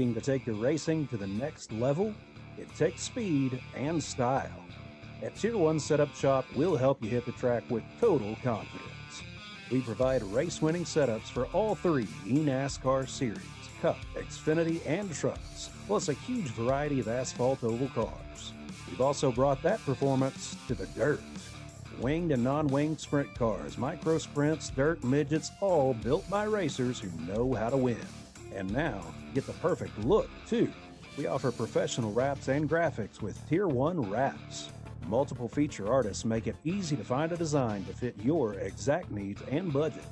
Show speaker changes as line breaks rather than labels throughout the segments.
Looking to take your racing to the next level? It takes speed and style. At Tier 1 Setup Shop, we'll help you hit the track with total confidence. We provide race-winning setups for all three eNASCAR series, Cup, Xfinity, and Trucks, plus a huge variety of asphalt oval cars. We've also brought that performance to the dirt. Winged and non-winged sprint cars, micro sprints, dirt midgets, all built by racers who know how to win. And now, get the perfect look, too. We offer professional wraps and graphics with Tier 1 wraps. Multiple feature artists make it easy to find a design to fit your exact needs and budget.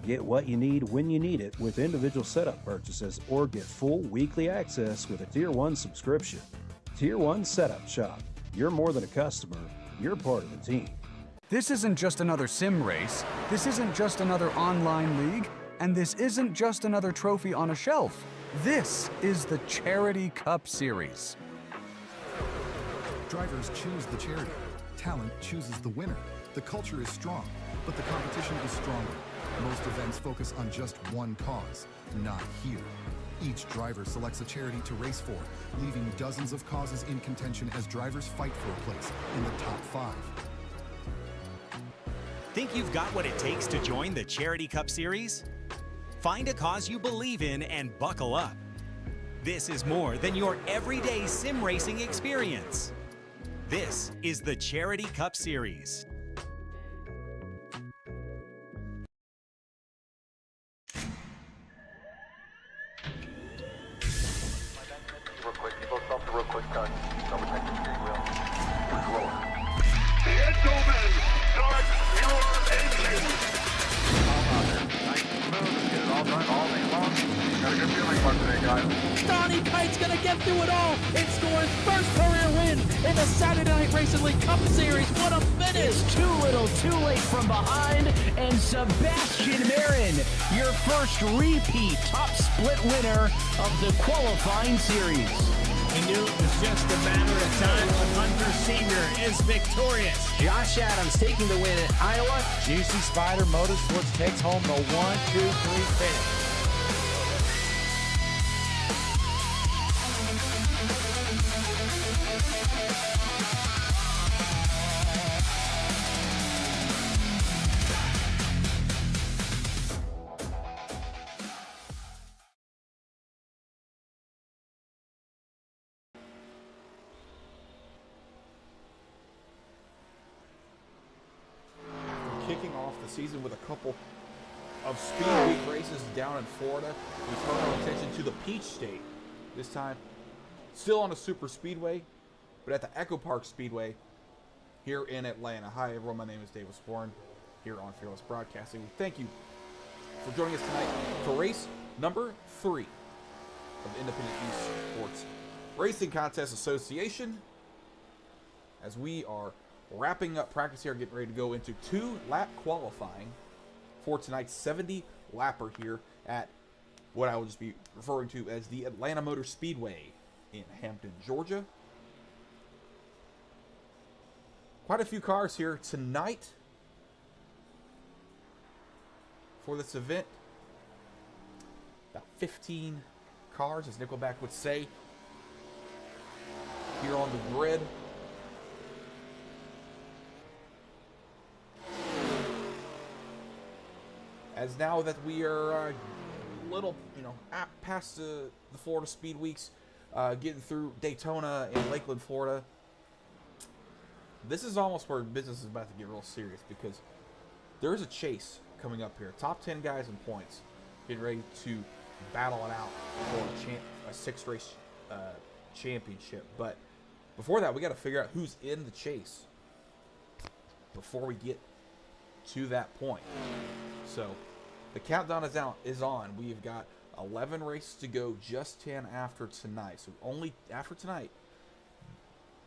Get what you need when you need it with individual setup purchases, or get full weekly access with a Tier 1 subscription. Tier 1 Setup Shop. You're more than a customer, you're part of the team.
This isn't just another sim race, this isn't just another online league, and this isn't just another trophy on a shelf. This is the Charity Cup Series.
Drivers choose the charity. Talent chooses the winner. The culture is strong, but the competition is stronger. Most events focus on just one cause, not here. Each driver selects a charity to race for, leaving dozens of causes in contention as drivers fight for a place in the top 5.
Think you've got what it takes to join the Charity Cup Series? Find a cause you believe in and buckle up. This is more than your everyday sim racing experience. This is the Charity Cup Series.
Real quick, you both off the real quick touch. Double check the steering wheel.
Gentlemen, start your engine.
All out there. Nice and smooth. Get it all done all day long. Got a good feeling about today, guys.
Donnie Kite's gonna get through it all and score his first career win in the Saturday Night Racing League Cup Series. What a finish!
Too little, too late from behind, and Sebastian Marin, your first repeat top split winner of the qualifying series.
We knew it was just a matter of time when Hunter Sr. is victorious.
Josh Adams taking the win at Iowa.
Juicy Spider Motorsports takes home the 1-2-3 finish.
Kicking off the season with a couple of Speed Week races down in Florida, we turn our attention to the Peach State. This time, still on a super speedway, but at the Echo Park Speedway here in Atlanta. Hi everyone, my name is Davis Warren here on Fearless Broadcasting. We thank you for joining us tonight for race number 3 of the Independent East Sports Racing Contest Association, as we are wrapping up practice here, getting ready to go into 2-lap qualifying for tonight's 70-lapper here at what I will just be referring to as the Atlanta Motor Speedway in Hampton, Georgia. Quite a few cars here tonight for this event. About 15 cars, as Nickelback would say, here on the grid. As now that we are a little, past the Florida Speed Weeks, getting through Daytona and Lakeland, Florida, this is almost where business is about to get real serious, because there is a chase coming up here. Top 10 guys in points getting ready to battle it out for a 6-race championship. But before that, we got to figure out who's in the chase before we get to that point. So the countdown is on. We've got 11 races to go, just 10 after tonight. So only after tonight,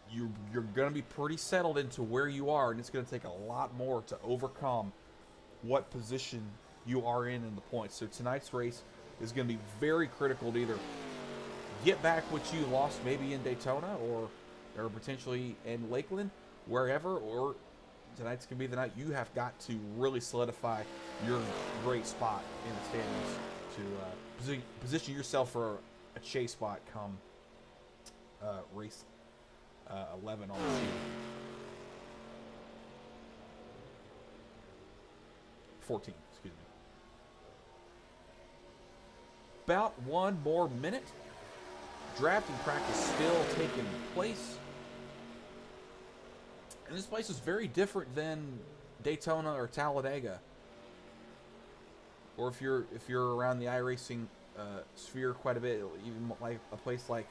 you're going to be pretty settled into where you are, and it's going to take a lot more to overcome what position you are in the points. So tonight's race is going to be very critical to either get back what you lost maybe in Daytona or potentially in Lakeland, wherever, or tonight's going to be the night you have got to really solidify your great spot in the standings to position yourself for a chase spot come race 11 on the season. 14, excuse me. About 1 more minute. Drafting practice still taking place. And this place is very different than Daytona or Talladega. Or if you're around the iRacing sphere quite a bit, even like a place like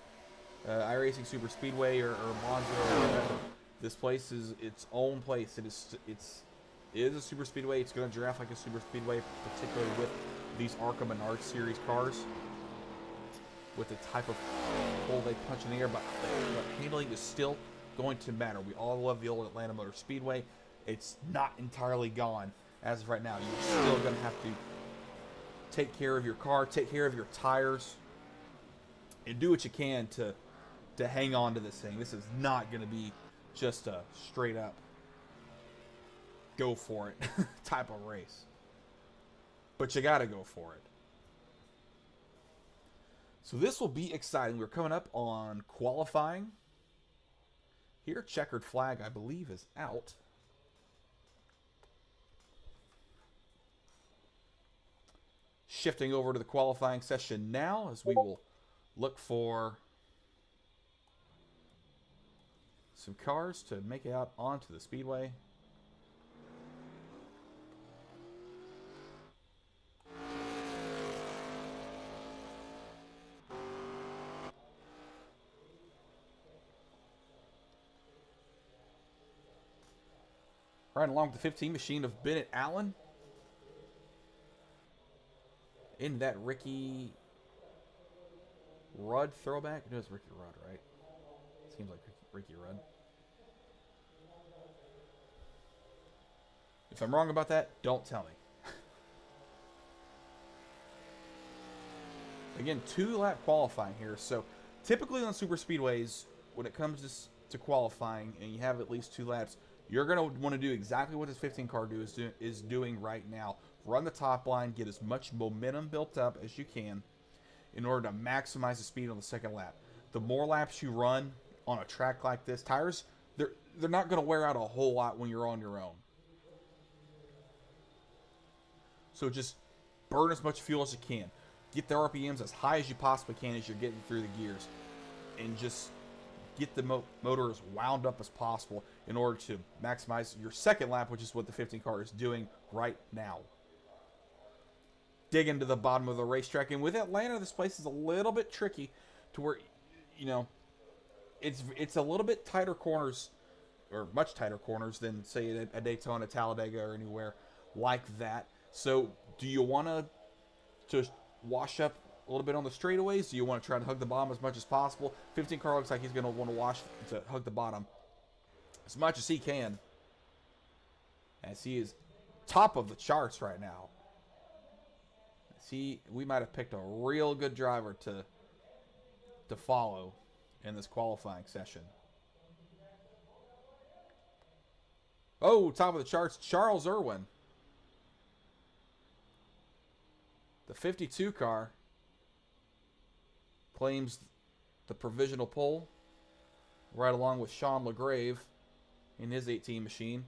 iRacing Super Speedway or Monza or whatever. This place is its own place. It is a super speedway. It's going to draft like a super speedway, particularly with these ARCA Menard series cars, with the type of hole they punch in the air. But handling is still going to matter. We all love the old Atlanta Motor Speedway. It's not entirely gone as of right now. You're still going to have to take care of your car, take care of your tires, and do what you can to hang on to this thing. This is not going to be just a straight up go for it type of race. But you got to go for it. So this will be exciting. We're coming up on qualifying. Here, checkered flag, I believe, is out. Shifting over to the qualifying session now, as we will look for some cars to make it out onto the speedway. Right along with the 15 machine of Bennett Allen. In that Ricky Rudd throwback. It was Ricky Rudd, right? Seems like Ricky Rudd. If I'm wrong about that, don't tell me. Again, 2-lap qualifying here. So typically on super speedways, when it comes to qualifying and you have at least 2 laps, you're going to want to do exactly what this 15 car is doing right now. Run the top line, get as much momentum built up as you can in order to maximize the speed on the second lap. The more laps you run on a track like this, tires, they're not going to wear out a whole lot when you're on your own. So just burn as much fuel as you can. Get the RPMs as high as you possibly can as you're getting through the gears. And just get the motor as wound up as possible in order to maximize your second lap, which is what the 15 car is doing right now. Dig into the bottom of the racetrack, and with Atlanta, this place is a little bit tricky to where, you know, it's a little bit tighter corners, or much tighter corners than, say, a Daytona, Talladega, or anywhere like that. So do you want to just wash up a little bit on the straightaways? Do you want to try to hug the bottom as much as possible? 15 car looks like he's going to want to hug the bottom as much as he can, as he is top of the charts right now. We might have picked a real good driver to follow in this qualifying session. Oh, top of the charts, Charles Irwin. The 52 car claims the provisional pole, right along with Sean LaGrave in his 18 machine.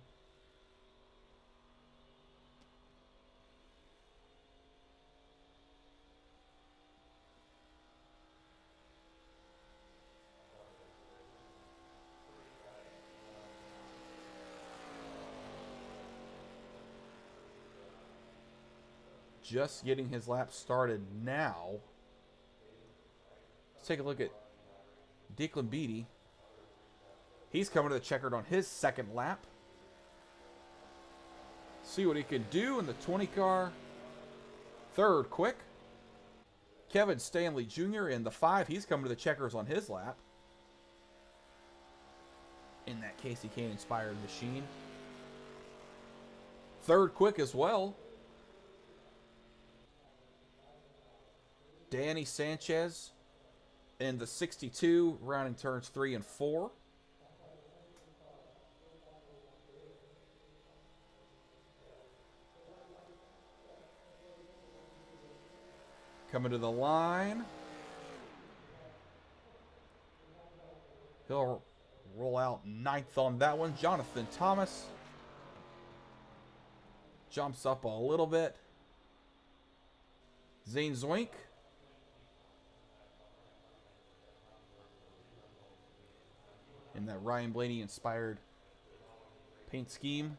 Just getting his lap started now. Let's take a look at Declan Beatty. He's coming to the checkered on his second lap. See what he can do in the 20 car. Third quick. Kevin Stanley Jr. in the 5. He's coming to the checkers on his lap. In that Casey Kane inspired machine. Third quick as well. Danny Sanchez in the 62, rounding turns 3 and 4. Coming to the line. He'll roll out 9th on that one. Jonathan Thomas jumps up a little bit. Zane Zwink. In that Ryan Blaney inspired paint scheme.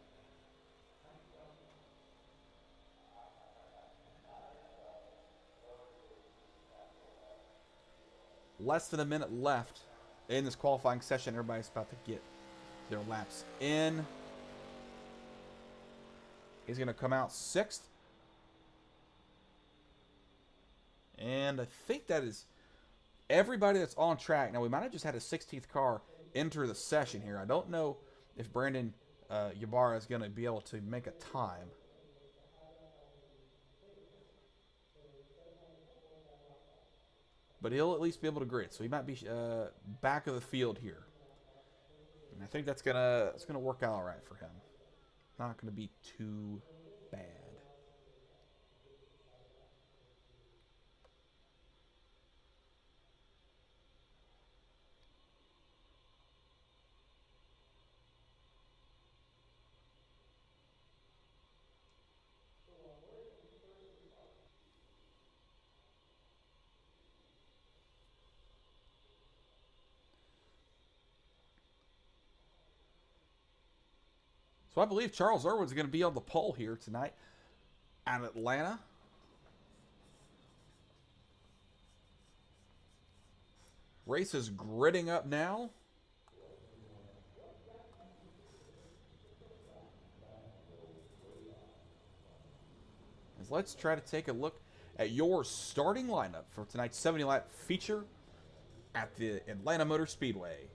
Less than a minute left in this qualifying session. Everybody's about to get their laps in. He's going to come out 6th. And I think that is everybody that's on track. Now, we might have just had a 16th car enter the session here. I don't know if Brandon Ybarra is going to be able to make a time. But he'll at least be able to grid, so he might be back of the field here. And I think that's gonna work out all right for him. Not gonna be too bad. So I believe Charles Irwin's going to be on the pole here tonight at Atlanta. Race is gridding up now. Let's try to take a look at your starting lineup for tonight's 70-lap feature at the Atlanta Motor Speedway.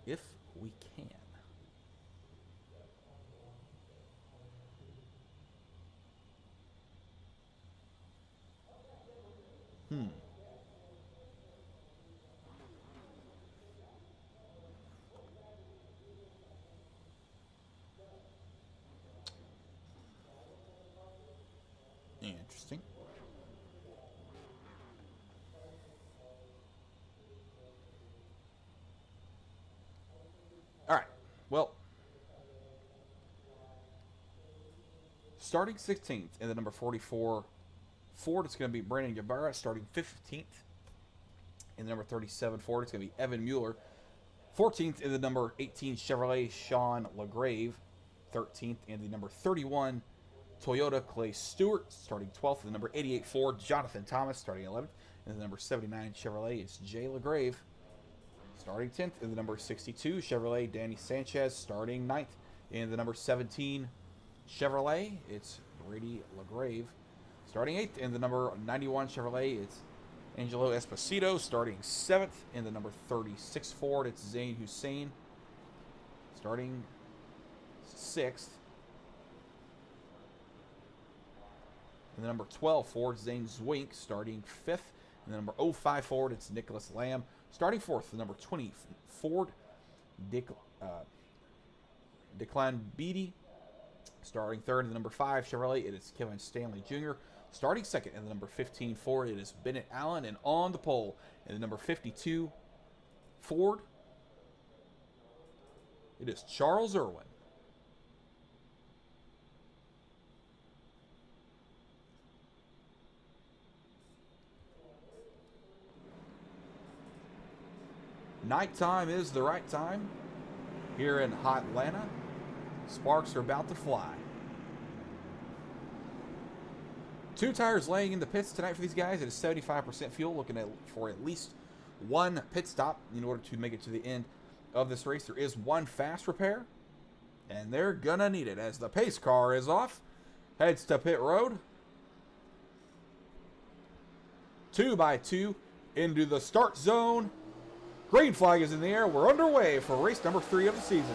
If we can. Interesting. All right. Well, starting 16th in the number 44 Ford, it's going to be Brandon Ybarra. Starting 15th in the number 37 Ford, it's going to be Evan Mueller. 14th in the number 18 Chevrolet, Sean LaGrave. 13th in the number 31 Toyota, Clay Stewart. Starting 12th in the number 88 Ford, Jonathan Thomas. Starting 11th in the number 79 Chevrolet, it's Jay LaGrave. Starting 10th in the number 62 Chevrolet, Danny Sanchez. Starting 9th in the number 17 Chevrolet, it's Brady LaGrave. Starting 8th in the number 91 Chevrolet, it's Angelo Esposito. Starting 7th in the number 36 Ford, it's Zane Hussein. Starting 6th in the number 12 Ford, Zane Zwink. Starting 5th in the number 05 Ford, it's Nicholas Lamb. Starting 4th, the number 20 Ford, Declan Beatty. Starting 3rd in the number 5 Chevrolet, it is Kevin Stanley Jr. Starting 2nd in the number 15 Ford, it is Bennett Allen. And on the pole in the number 52 Ford, it is Charles Irwin. Nighttime is the right time here in hot Atlanta. Sparks are about to fly. 2 tires laying in the pits tonight for these guys. It is 75% fuel, looking for at least one pit stop in order to make it to the end of this race. There is one fast repair, and they're gonna need it as the pace car is off, heads to pit road. 2 by 2 into the start zone. Green flag is in the air. We're underway for race number 3 of the season.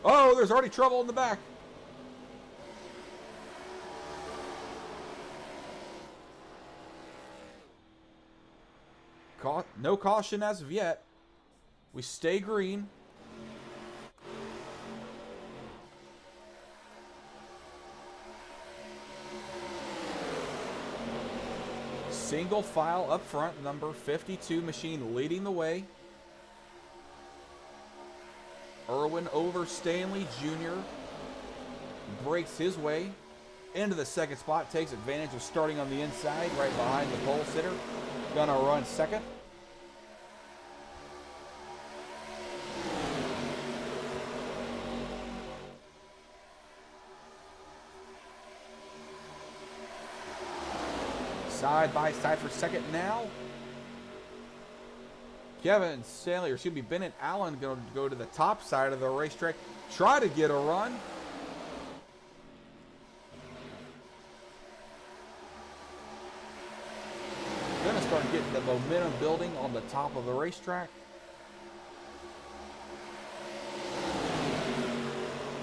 Oh, there's already trouble in the back. No caution as of yet. We stay green. Single file up front, number 52 machine leading the way. Irwin over Stanley Jr. breaks his way into the second spot, takes advantage of starting on the inside right behind the pole sitter. Gonna run second. Side by side for second now. Kevin Stanley, or excuse me, Bennett Allen going to go to the top side of the racetrack, try to get a run. Going to start getting the momentum building on the top of the racetrack.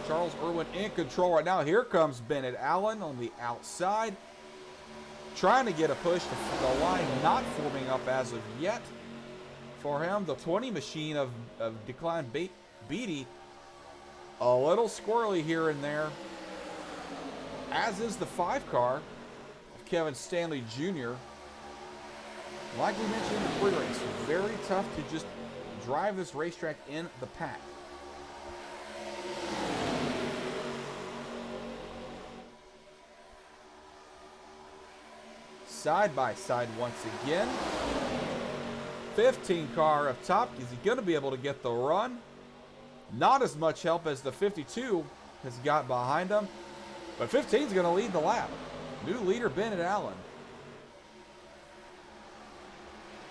Charles Irwin in control right now. Here comes Bennett Allen on the outside, trying to get a push. The line not forming up as of yet for him. The 20 machine of Declan Beatty, a little squirrely here and there, as is the 5 car of Kevin Stanley Jr. Like we mentioned in the pre-race, very tough to just drive this racetrack in the pack. Side by side once again. 15 car up top. Is he going to be able to get the run? Not as much help as the 52 has got behind him. But 15 is going to lead the lap. New leader Bennett Allen.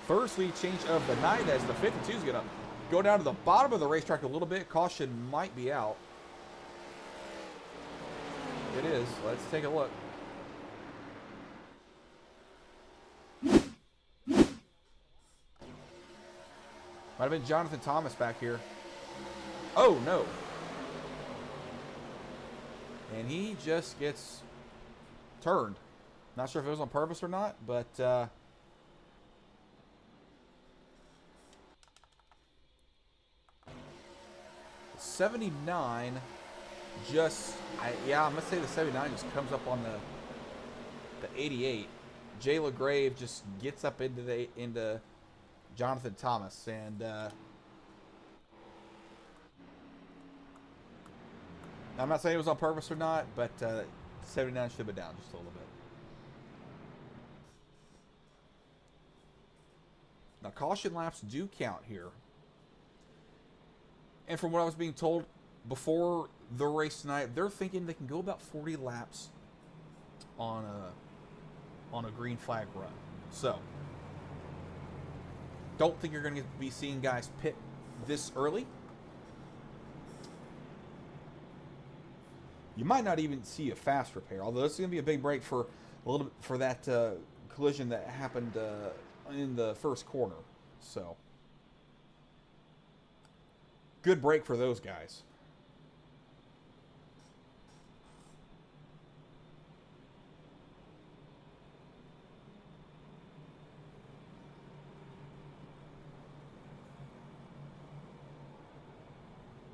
First lead change of the night as the 52 is going to go down to the bottom of the racetrack a little bit. Caution might be out. It is. Let's take a look. Might have been Jonathan Thomas back here. Oh, no. And he just gets turned. Not sure if it was on purpose or not, but 79 just, I'm going to say the 79 just comes up on the 88. Jay LaGrave just gets up into Jonathan Thomas, and I'm not saying it was on purpose or not, but 79 should have been down just a little bit. Now, caution laps do count here. And from what I was being told before the race tonight, they're thinking they can go about 40 laps on a green flag run. So, don't think you're going to be seeing guys pit this early. You might not even see a fast repair, although this is going to be a big break for a little bit for that collision that happened in the first corner. So, good break for those guys.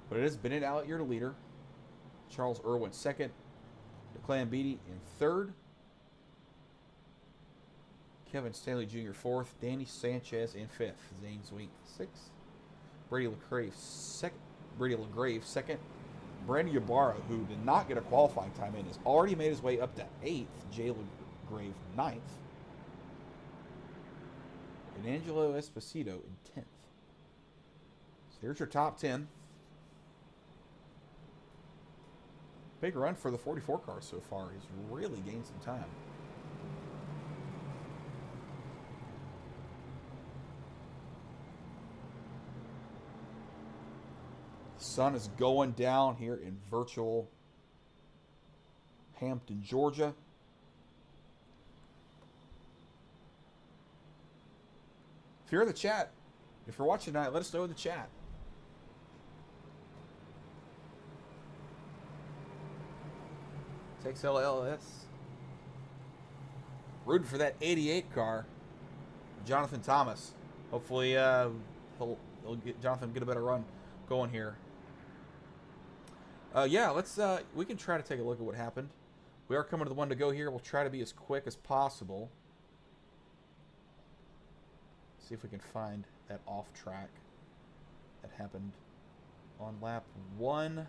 But it is Bennett Allen, your leader. Charles Irwin second. Declan Beatty in third. Kevin Stanley Jr. fourth. Danny Sanchez in fifth. Zane Zwink sixth. Brady LaGrave second. Brandon Ybarra, who did not get a qualifying time in, has already made his way up to 8th. Jay LaGrave 9th. And Angelo Esposito in 10th. So here's your top 10. Big run for the 44 car so far. He's really gained some time. The sun is going down here in virtual Hampton, Georgia. If you're in the chat, if you're watching tonight, let us know in the chat. Takes LLS. Rooting for that 88 car. Jonathan Thomas. Hopefully he'll get Jonathan get a better run going here. Yeah, let's we can try to take a look at what happened. We are coming to the one to go here. We'll try to be as quick as possible. See if we can find that off track that happened on lap 1.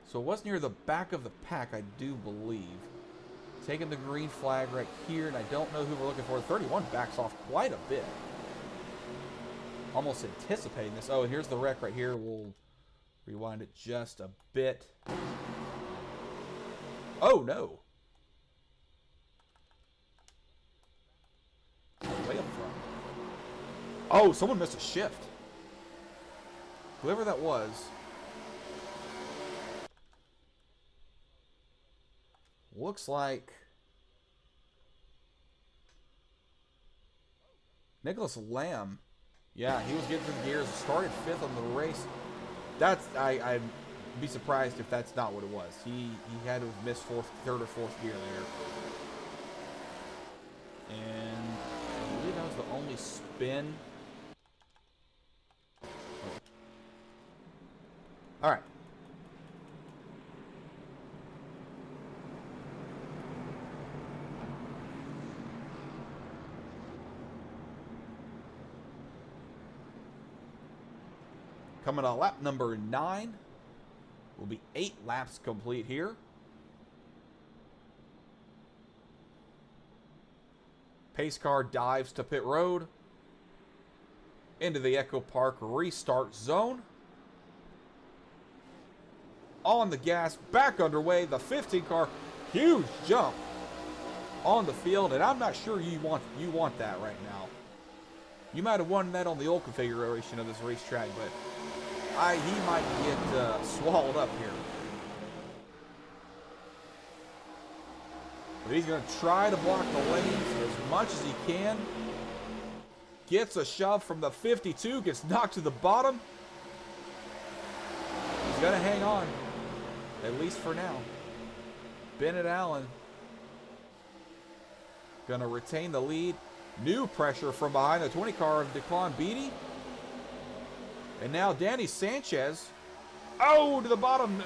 So it was near the back of the pack, I do believe. Taking the green flag right here, and I don't know who we're looking for. 31 backs off quite a bit. Almost anticipating this. Oh, and here's the wreck right here. We'll rewind it just a bit. Oh, no. Way up front. Oh, someone missed a shift. Whoever that was. Looks like Nicholas Lamb. Yeah, he was getting through the gears. Started 5th on the race. That's I'd be surprised if that's not what it was. He had to have missed 3rd or 4th gear there. And I believe that was the only spin. All right. Coming on lap number 9. Will be 8 laps complete here. Pace car dives to pit road. Into the Echo Park restart zone. On the gas, back underway. The 15 car, huge jump on the field, and I'm not sure you want that right now. You might have won that on the old configuration of this racetrack, but he might get swallowed up here. But he's going to try to block the lanes as much as he can. Gets a shove from the 52, gets knocked to the bottom. He's going to hang on, at least for now. Bennett Allen going to retain the lead. New pressure from behind the 20 car of Declan Beatty. And now Danny Sanchez. Oh, to the bottom.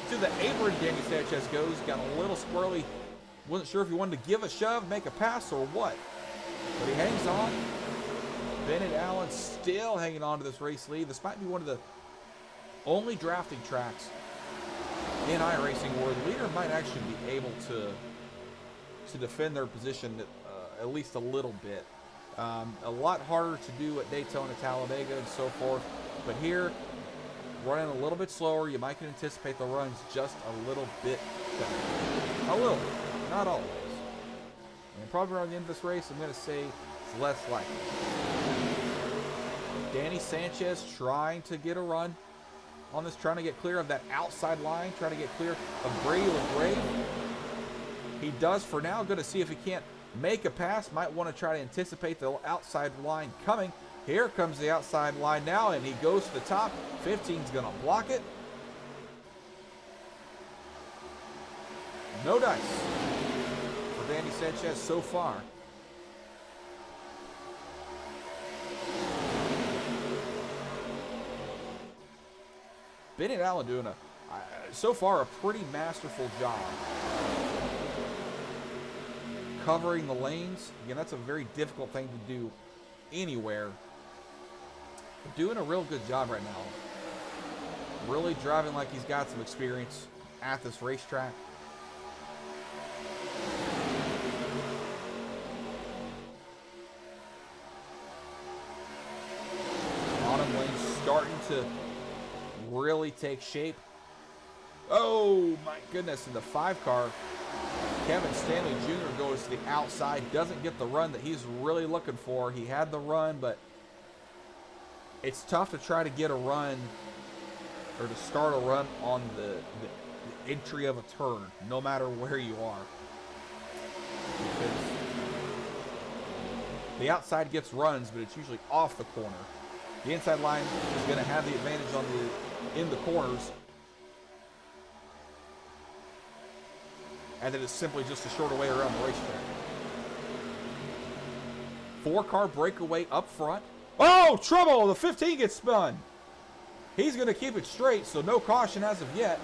To the apron Danny Sanchez goes. Got a little squirrely. Wasn't sure if he wanted to give a shove, make a pass, or what. But he hangs on. Bennett Allen still hanging on to this race lead. This might be one of the only drafting tracks in iRacing where the leader might actually be able to defend their position at least a little bit. A lot harder to do at Daytona, Talladega, and so forth. But here, running a little bit slower, you might can anticipate the runs just a little bit better. A little bit, not always. And probably around the end of this race, I'm going to say it's less likely. Danny Sanchez trying to get a run on this, trying to get clear of that outside line, trying to get clear of Brady LaGrave. He does for now. Going to see if he can't make a pass. Might want to try to anticipate the outside line coming. Here comes the outside line now, and he goes to the top. 15's going to block it. No dice for Danny Sanchez so far. Bennett Allen doing so far a pretty masterful job covering the lanes. Again, that's a very difficult thing to do anywhere. Doing a real good job right now. Really driving like he's got some experience at this racetrack. Bottom lane starting to really take shape. Oh my goodness, in the 5 car, Kevin Stanley Jr. goes to the outside, doesn't get the run that he's really looking for. He had the run, but it's tough to try to get a run or to start a run on the entry of a turn, no matter where you are. Because the outside gets runs, but it's usually off the corner. The inside line is going to have the advantage on in the corners. And then it's simply just a shorter way around the racetrack. 4-car breakaway up front. Oh, trouble! The 15 gets spun. He's going to keep it straight, so no caution as of yet.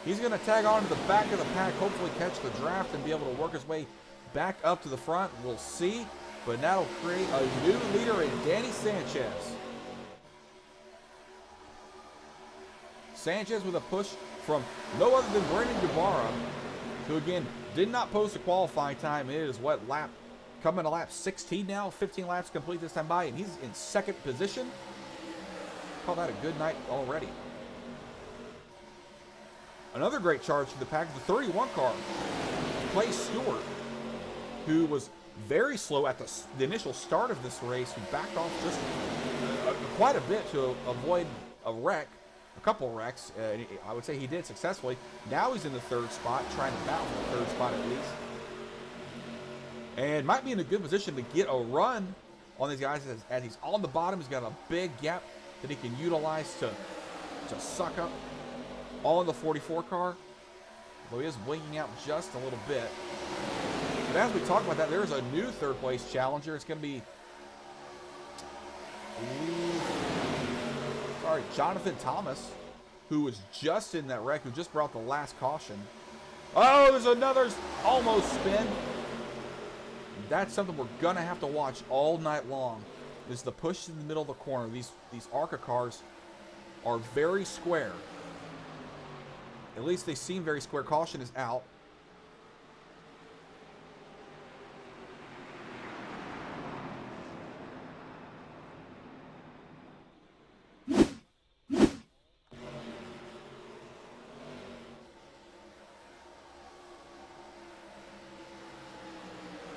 He's going to tag on to the back of the pack, hopefully catch the draft and be able to work his way back up to the front. We'll see. But that'll create a new leader in Danny Sanchez. Sanchez with a push from no other than Brandon Guevara, who again did not post a qualifying time. It is what, coming to lap 16 now, 15 laps complete this time by, and he's in second position. Call that a good night already. Another great charge to the pack, the 31 car, Clay Stewart, who was very slow at the initial start of this race, who backed off just quite a bit to avoid a wreck, a couple of wrecks. I would say he did successfully. Now he's in the third spot, trying to battle for the third spot at least. And might be in a good position to get a run on these guys as he's on the bottom. He's got a big gap that he can utilize to suck up all in the 44 car. Though he is blinking out just a little bit. But as we talk about that, there's a new third place challenger. It's going to be, Jonathan Thomas, who was just in that wreck, who just brought the last caution. Oh, there's another almost spin. That's something we're going to have to watch all night long, is the push in the middle of the corner. These ARCA cars are very square. At least they seem very square. Caution is out.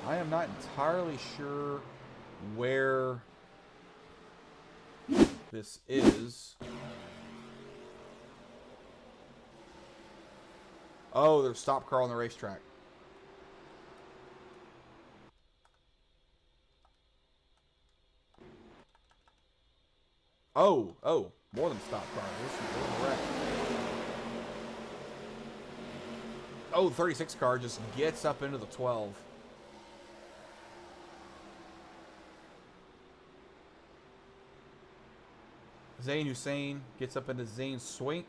I am not entirely sure where this is. Oh, there's stop car on the racetrack. Oh, more than stop car. This is a wreck. Oh, 36 car just gets up into the 12. Zayn Hussein gets up into Zayn Zwink.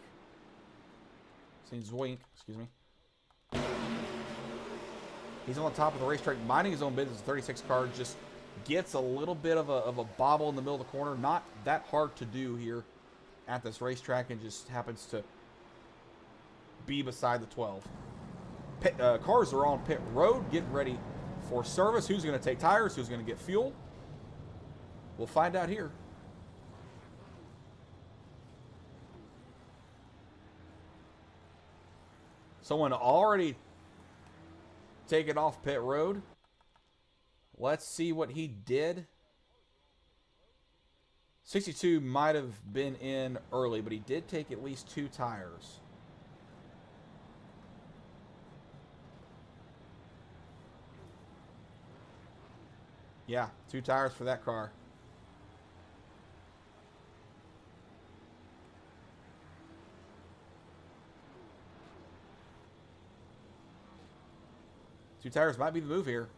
Zayn Zwink, excuse me. He's on the top of the racetrack, minding his own business. The 36 car just gets a little bit of a bobble in the middle of the corner. Not that hard to do here at this racetrack, and just happens to be beside the 12. Cars are on pit road, getting ready for service. Who's going to take tires? Who's going to get fuel? We'll find out here. Someone already taken off pit road. Let's see what he did. 62 might have been in early, but he did take at least 2 tires. Yeah, 2 tires for that car. Two tires might be the move here.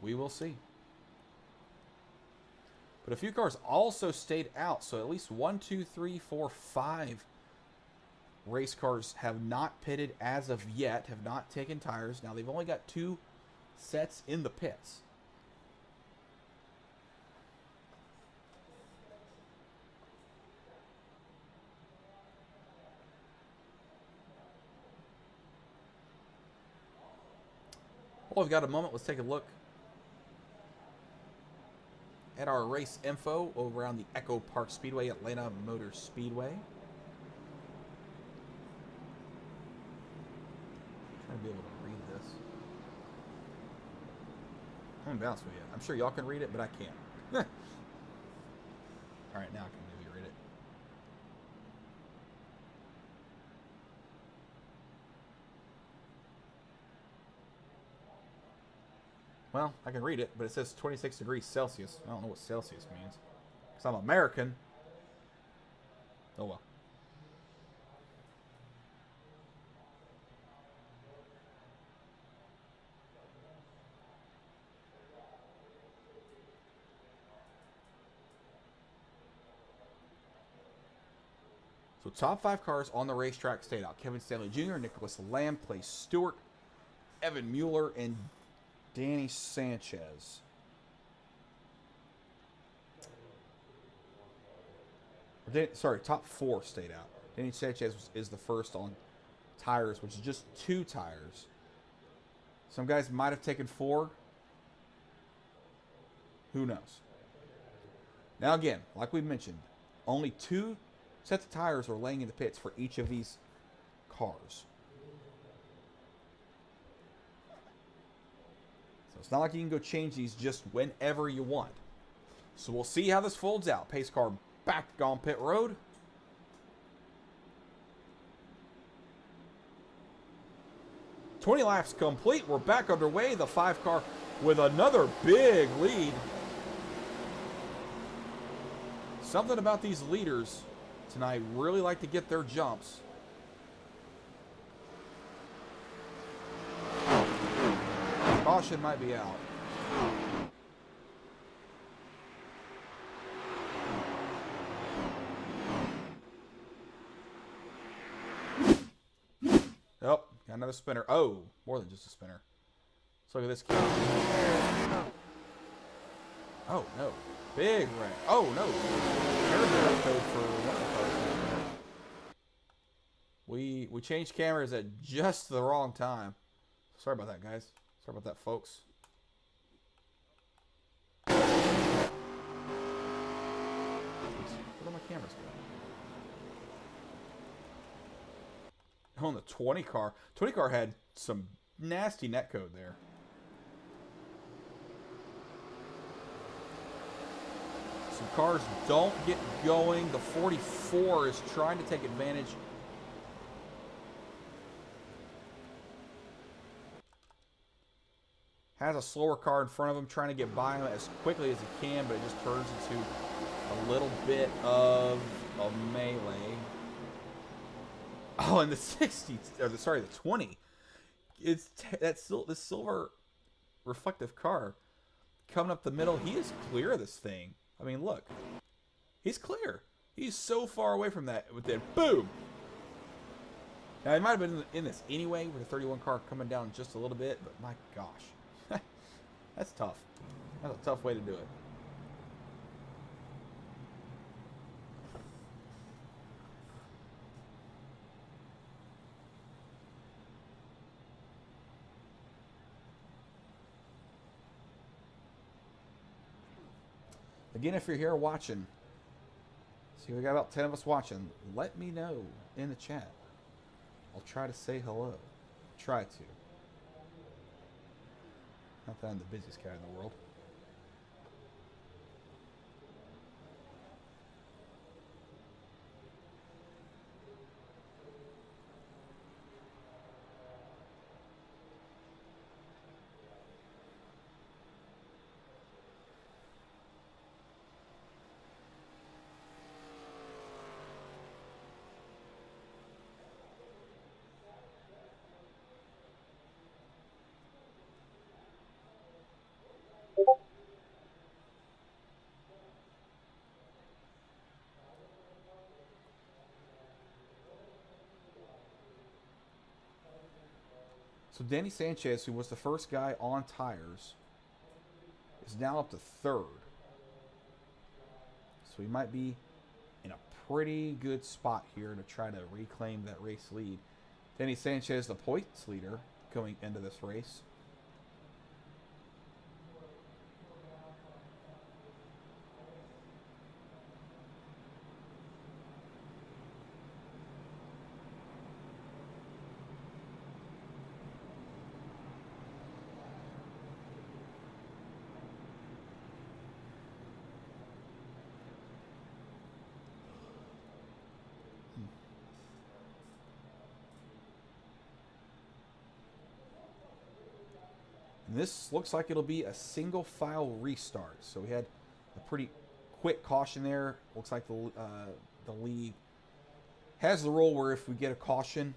We will see. But a few cars also stayed out. So at least 1, 2, 3, 4, 5 race cars have not pitted as of yet, have not taken tires. Now they've only got 2 sets in the pits. Well, we've got a moment. Let's take a look at our race info over around the Echo Park Speedway, Atlanta Motor Speedway. Trying to be able to read this. I'm going to be honest with you. I'm sure y'all can read it, but I can't. All right, now I can maybe read it. Well, I can read it, but it says 26 degrees Celsius. I don't know what Celsius means, because I'm American. Oh well. top 5 cars on the racetrack stayed out. Kevin Stanley Jr., Nicholas Lamb, Clay Stewart, Evan Mueller, and Danny Sanchez. Sorry, top 4 stayed out. Danny Sanchez is the first on tires, which is just 2 tires. Some guys might have taken 4. Who knows? Now again, like we mentioned, only 2 sets of tires are laying in the pits for each of these cars. So it's not like you can go change these just whenever you want. So we'll see how this folds out. Pace car back on pit road. "20 laps complete. We're back underway. The 5 car with another big lead. Something about these leaders tonight really like to get their jumps. Caution might be out. Oh, got another spinner. Oh, more than just a spinner. Let's look at this count. Oh, no. Big wreck. Oh, no. There's code for one of the cars. We changed cameras at just the wrong time. Sorry about that, guys. Sorry about that, folks. Where are my cameras going? On the 20 car. 20 car had some nasty netcode there. Some cars don't get going. The 44 is trying to take advantage. Has a slower car in front of him, trying to get by him as quickly as he can, but it just turns into a little bit of a melee. Oh, and the 60, or the 20. It's this silver reflective car coming up the middle. He is clear of this thing. I mean, look. He's clear. He's so far away from that with that boom. Now, he might have been in this anyway with the 31 car coming down just a little bit, but my gosh. That's tough. That's a tough way to do it. Again, if you're here watching, see, we got about 10 of us watching. Let me know in the chat. I'll try to say hello. Try to. Not that I'm the busiest guy in the world. So Danny Sanchez, who was the first guy on tires, is now up to 3rd. So he might be in a pretty good spot here to try to reclaim that race lead. Danny Sanchez, the points leader, going into this race. And this looks like it'll be a single file restart. So we had a pretty quick caution there. Looks like the league has the rule where if we get a caution,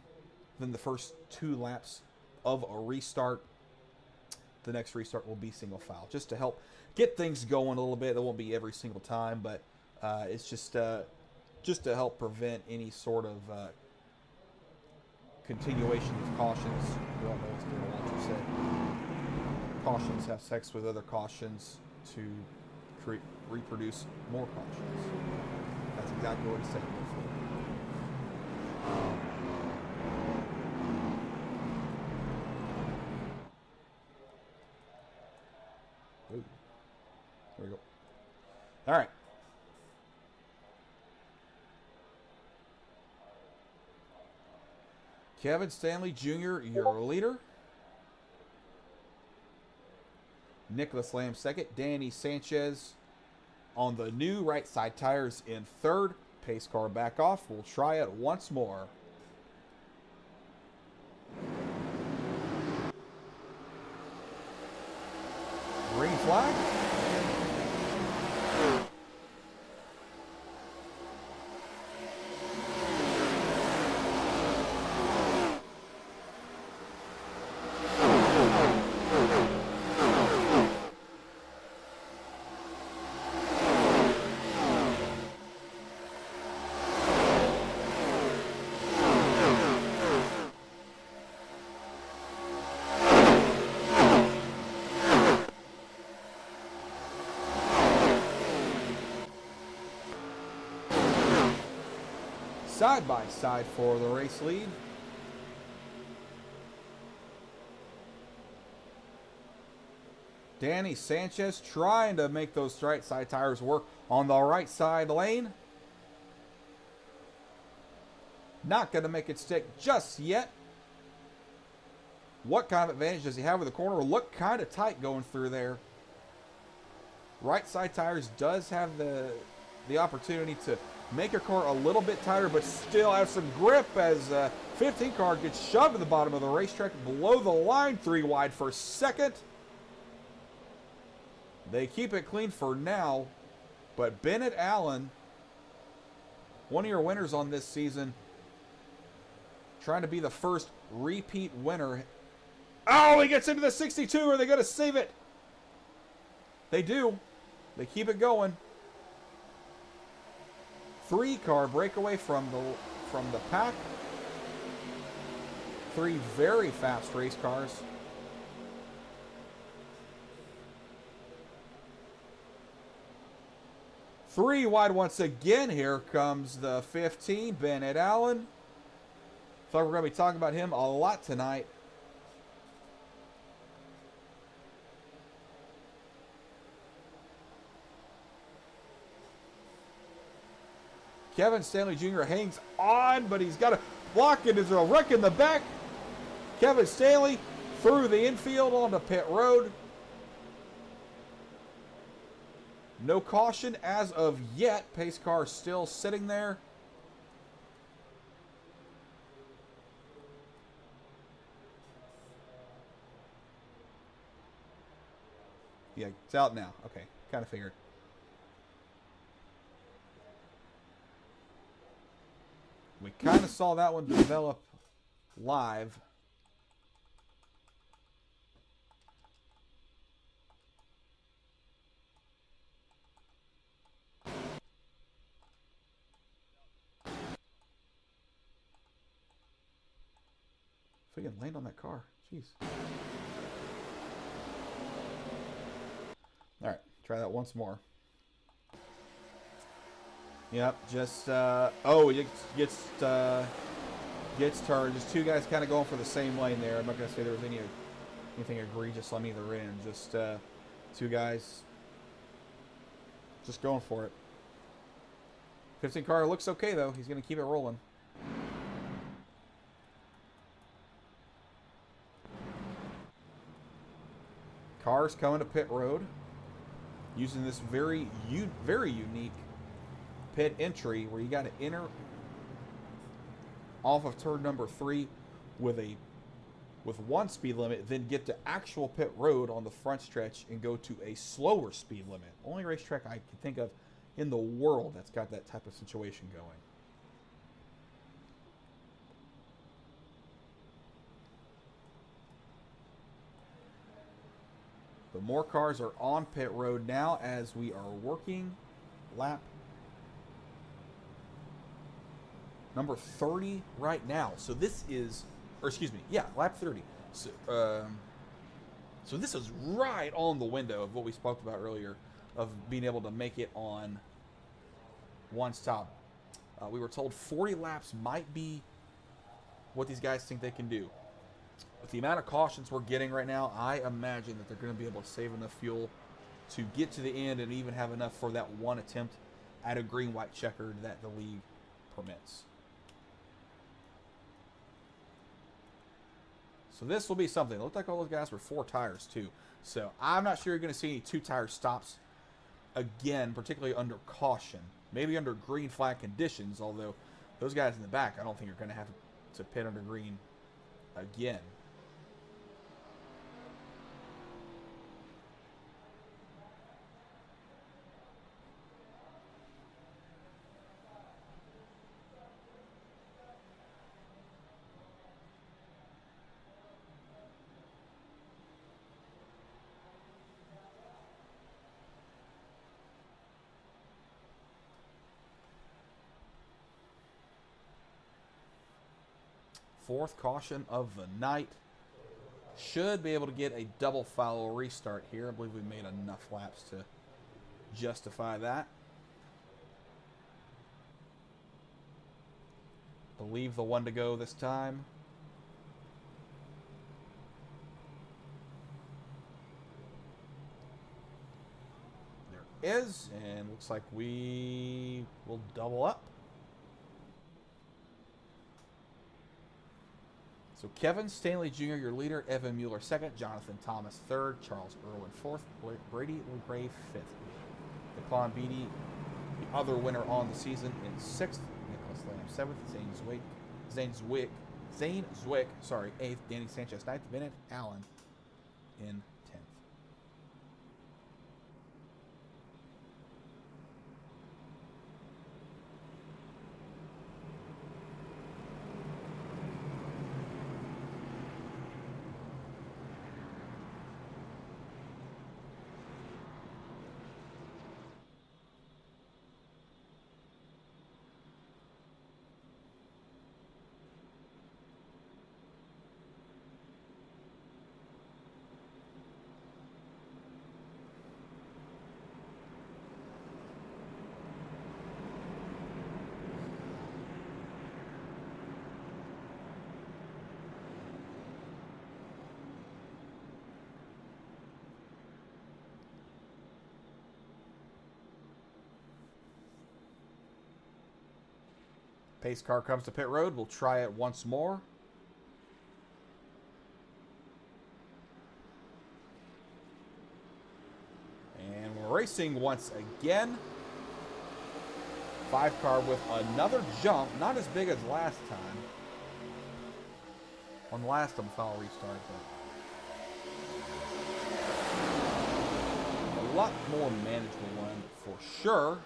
then the first 2 laps of a restart, the next restart will be single file, just to help get things going a little bit. It won't be every single time, but it's just just to help prevent any sort of continuation of cautions. We don't know what's going to want to say. Cautions have sex with other cautions to reproduce more cautions. That's exactly what he said before. Ooh. There we go. All right. Kevin Stanley Jr., your leader. Nicholas Lamb second. Danny Sanchez on the new right side tires in third. Pace car back off. We'll try it once more. Green flag. Side by side for the race lead. Danny Sanchez trying to make those right side tires work on the right side lane. Not going to make it stick just yet. What kind of advantage does he have with the corner? Look kind of tight going through there. Right side tires does have the opportunity to make your car a little bit tighter, but still have some grip as 15 car gets shoved to the bottom of the racetrack below the line. 3 wide for second. They keep it clean for now, but Bennett Allen, one of your winners on this season, trying to be the first repeat winner. Oh, he gets into the 62. Are they going to save it? They do. They keep it going. 3 car breakaway from the pack. 3 very fast race cars. Three wide once again. Here comes the 15, Bennett Allen. Thought we're going to be talking about him a lot tonight. Kevin Stanley Jr. hangs on, but he's got to block it. There's a wreck in the back. Kevin Stanley through the infield onto pit road. No caution as of yet. Pace car still sitting there. Yeah, it's out now. Okay, kind of figured. We kind of saw that one develop live. If we can land on that car, jeez. All right, try that once more. Yep, just it gets turned. Just 2 guys kind of going for the same lane there. I'm not gonna say there was anything egregious on either end. Just 2 guys just going for it. 15 car looks okay though. He's gonna keep it rolling. Cars coming to pit road using this very unique pit entry where you got to enter off of turn number 3 with 1 speed limit, then get to actual pit road on the front stretch and go to a slower speed limit. Only racetrack I can think of in the world that's got that type of situation going. But more cars are on pit road now as we are working lap number 30 right now. So this is, or excuse me, yeah, lap 30. So this is right on the window of what we spoke about earlier, of being able to make it on one stop. We were told 40 laps might be what these guys think they can do. With the amount of cautions we're getting right now, I imagine that they're going to be able to save enough fuel to get to the end and even have enough for that one attempt at a green-white checkered that the league permits. So this will be something. It looked like all those guys were 4 tires too. So I'm not sure you're going to see any 2-tire stops again, particularly under caution. Maybe under green flag conditions, although those guys in the back, I don't think are going to have to pit under green again. Fourth caution of the night. Should be able to get a double foul restart here. I believe we made enough laps to justify that. Believe the one to go this time. There is, and looks like we will double up. So Kevin Stanley Jr., your leader, Evan Mueller second, Jonathan Thomas third, Charles Irwin fourth, Brady LeGray fifth. Declan Beatty, the other winner on the season, in sixth. Nicholas Lamb seventh, Zane Zwick, eighth, Danny Sanchez ninth, Bennett Allen in 10th. Pace car comes to pit road. We'll try it once more. And we're racing once again. 5 car with another jump. Not as big as last time. On the last foul restart, but a lot more manageable one for sure.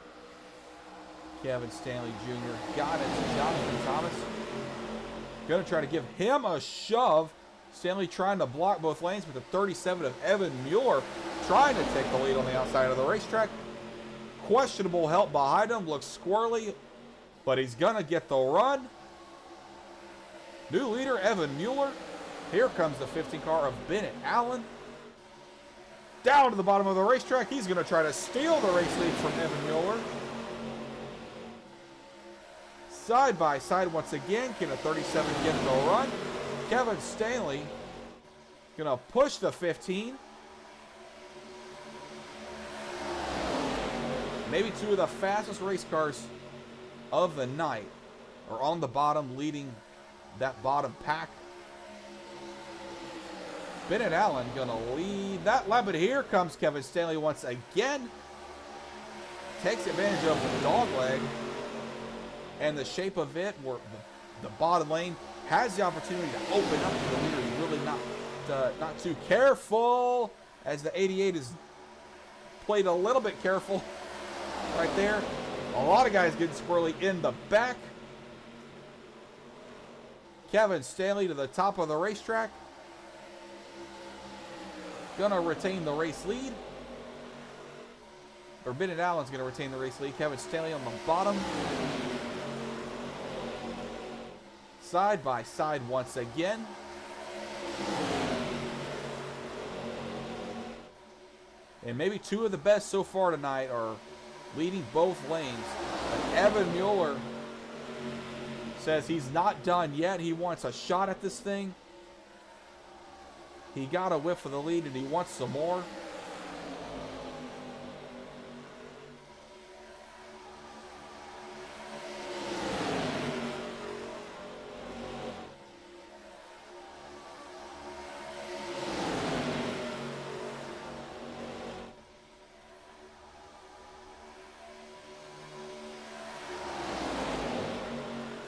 Kevin Stanley Jr. got it to Jonathan Thomas. Going to try to give him a shove. Stanley trying to block both lanes with the 37 of Evan Mueller. Trying to take the lead on the outside of the racetrack. Questionable help behind him. Looks squirrely, but he's going to get the run. New leader, Evan Mueller. Here comes the 15 car of Bennett Allen. Down to the bottom of the racetrack. He's going to try to steal the race lead from Evan Mueller. Side by side once again. Can a 37 get the run? Kevin Stanley gonna push the 15. Maybe 2 of the fastest race cars of the night are on the bottom, leading that bottom pack. Bennett Allen gonna lead that lap, but here comes Kevin Stanley once again. Takes advantage of the dog leg. And the shape of it, where the bottom lane has the opportunity to open up to the leader. He's really not too careful, as the 88 is played a little bit careful right there. A lot of guys getting squirrely in the back. Kevin Stanley to the top of the racetrack. Gonna retain the race lead. Or Bennett Allen's gonna retain the race lead. Kevin Stanley on the bottom. side by side once again. And maybe two of the best so far tonight are leading both lanes. But Evan Mueller says he's not done yet. He wants a shot at this thing. He got a whiff of the lead and he wants some more.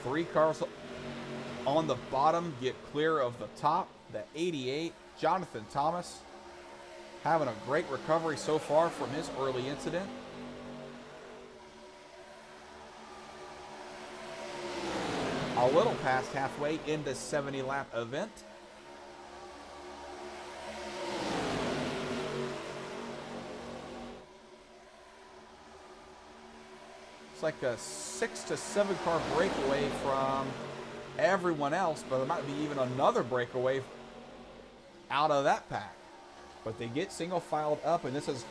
Three cars on the bottom get clear of the top. The 88, Jonathan Thomas, having a great recovery so far from his early incident. A little past halfway in the 70-lap event. It's like a 6 to 7 car breakaway from everyone else, but there might be even another breakaway out of that pack. But they get single filed up, and this is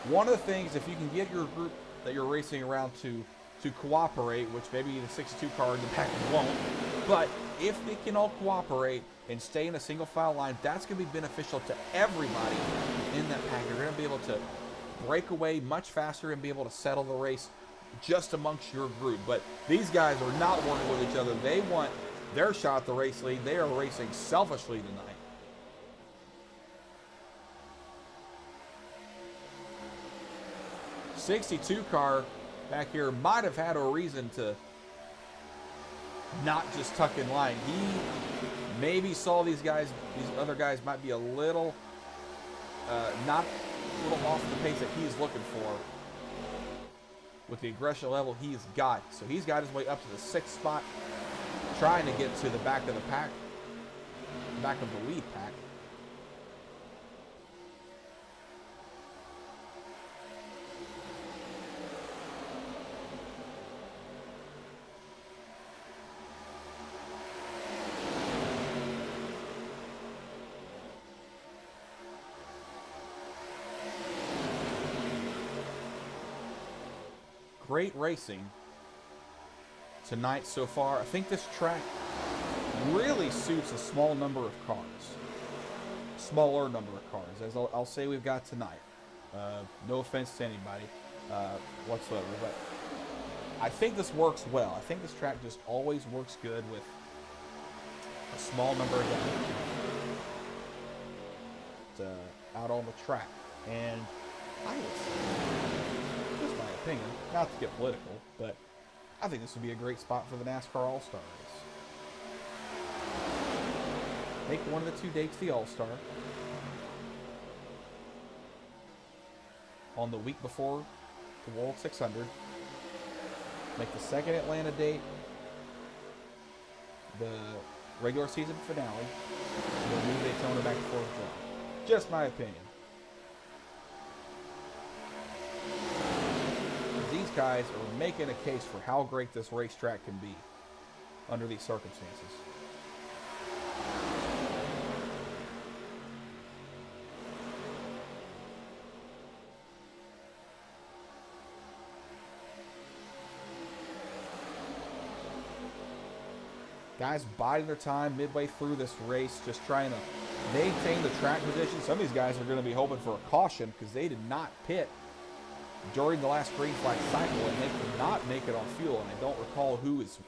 one of the things, if you can get your group that you're racing around to cooperate, which maybe the 62 car in the pack won't, but if they can all cooperate and stay in a single file line, that's going to be beneficial to everybody in that pack. You're going to be able to break away much faster and be able to settle the race just amongst your group. But these guys are not working with each other. They want their shot at the race lead. They are racing selfishly tonight. '62 car back here might have had a reason to not just tuck in line. He maybe saw these other guys might be a little not a little off the pace that he's looking for with the aggression level he's got. So he's got his way up to the 6th spot, trying to get to the back of the pack, back of the lead pack. Great racing tonight so far. I think this track really suits a small number of cars. Smaller number of cars, as I'll say we've got tonight. No offense to anybody whatsoever, but I think this works well. I think this track just always works good with a small number of guys out on the track. And I would say, just my opinion, not to get political, but I think this would be a great spot for the NASCAR All-Star race. Make one of the 2 dates the All-Star. On the week before the World 600. Make the second Atlanta date the regular season finale. And then move Daytona back to 4th of July. Just my opinion. These guys are making a case for how great this racetrack can be under these circumstances. Guys biding their time midway through this race, just trying to maintain the track position. Some of these guys are going to be hoping for a caution because they did not pit during the last green flag cycle, and they could not make it on fuel. And I don't recall who was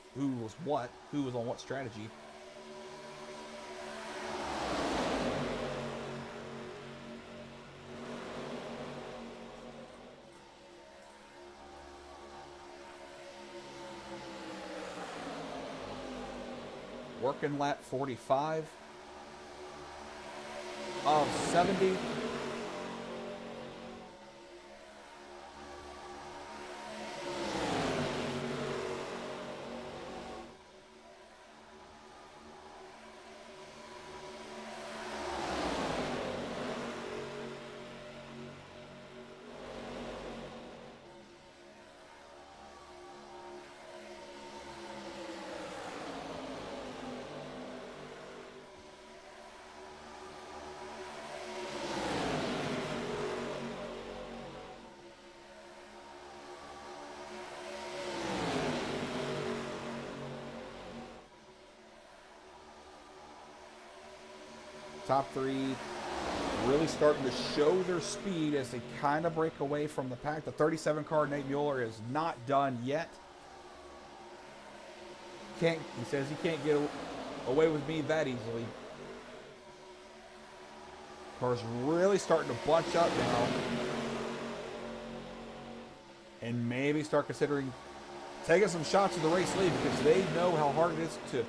on what strategy. Working lap 45 of 70. top three really starting to show their speed as they kind of break away from the pack. The 37 car, Nate Mueller, is not done yet. He says he can't get away with me that easily. Cars really starting to bunch up now. And maybe start considering taking some shots at the race lead, because they know how hard it is to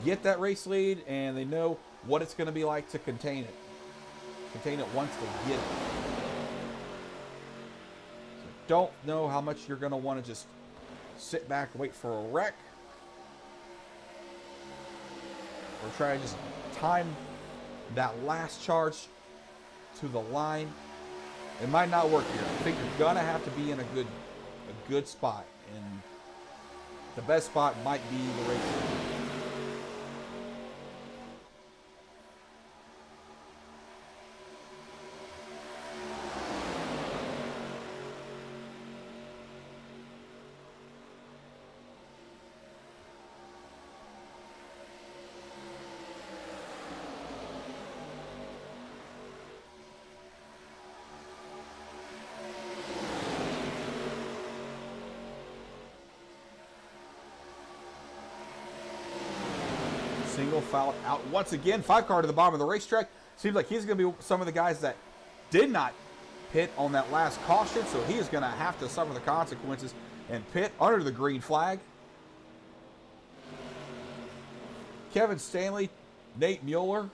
get that race lead, and they know what it's going to be like to contain it. Contain it once they get it. So don't know how much you're going to want to just sit back and wait for a wreck, or try to just time that last charge to the line. It might not work here. I think you're gonna have to be in a good spot, and the best spot might be the race. Single foul out once again. 5 car to the bottom of the racetrack. Seems like he's going to be some of the guys that did not pit on that last caution, so he is going to have to suffer the consequences and pit under the green flag. Kevin Stanley, Nate Mueller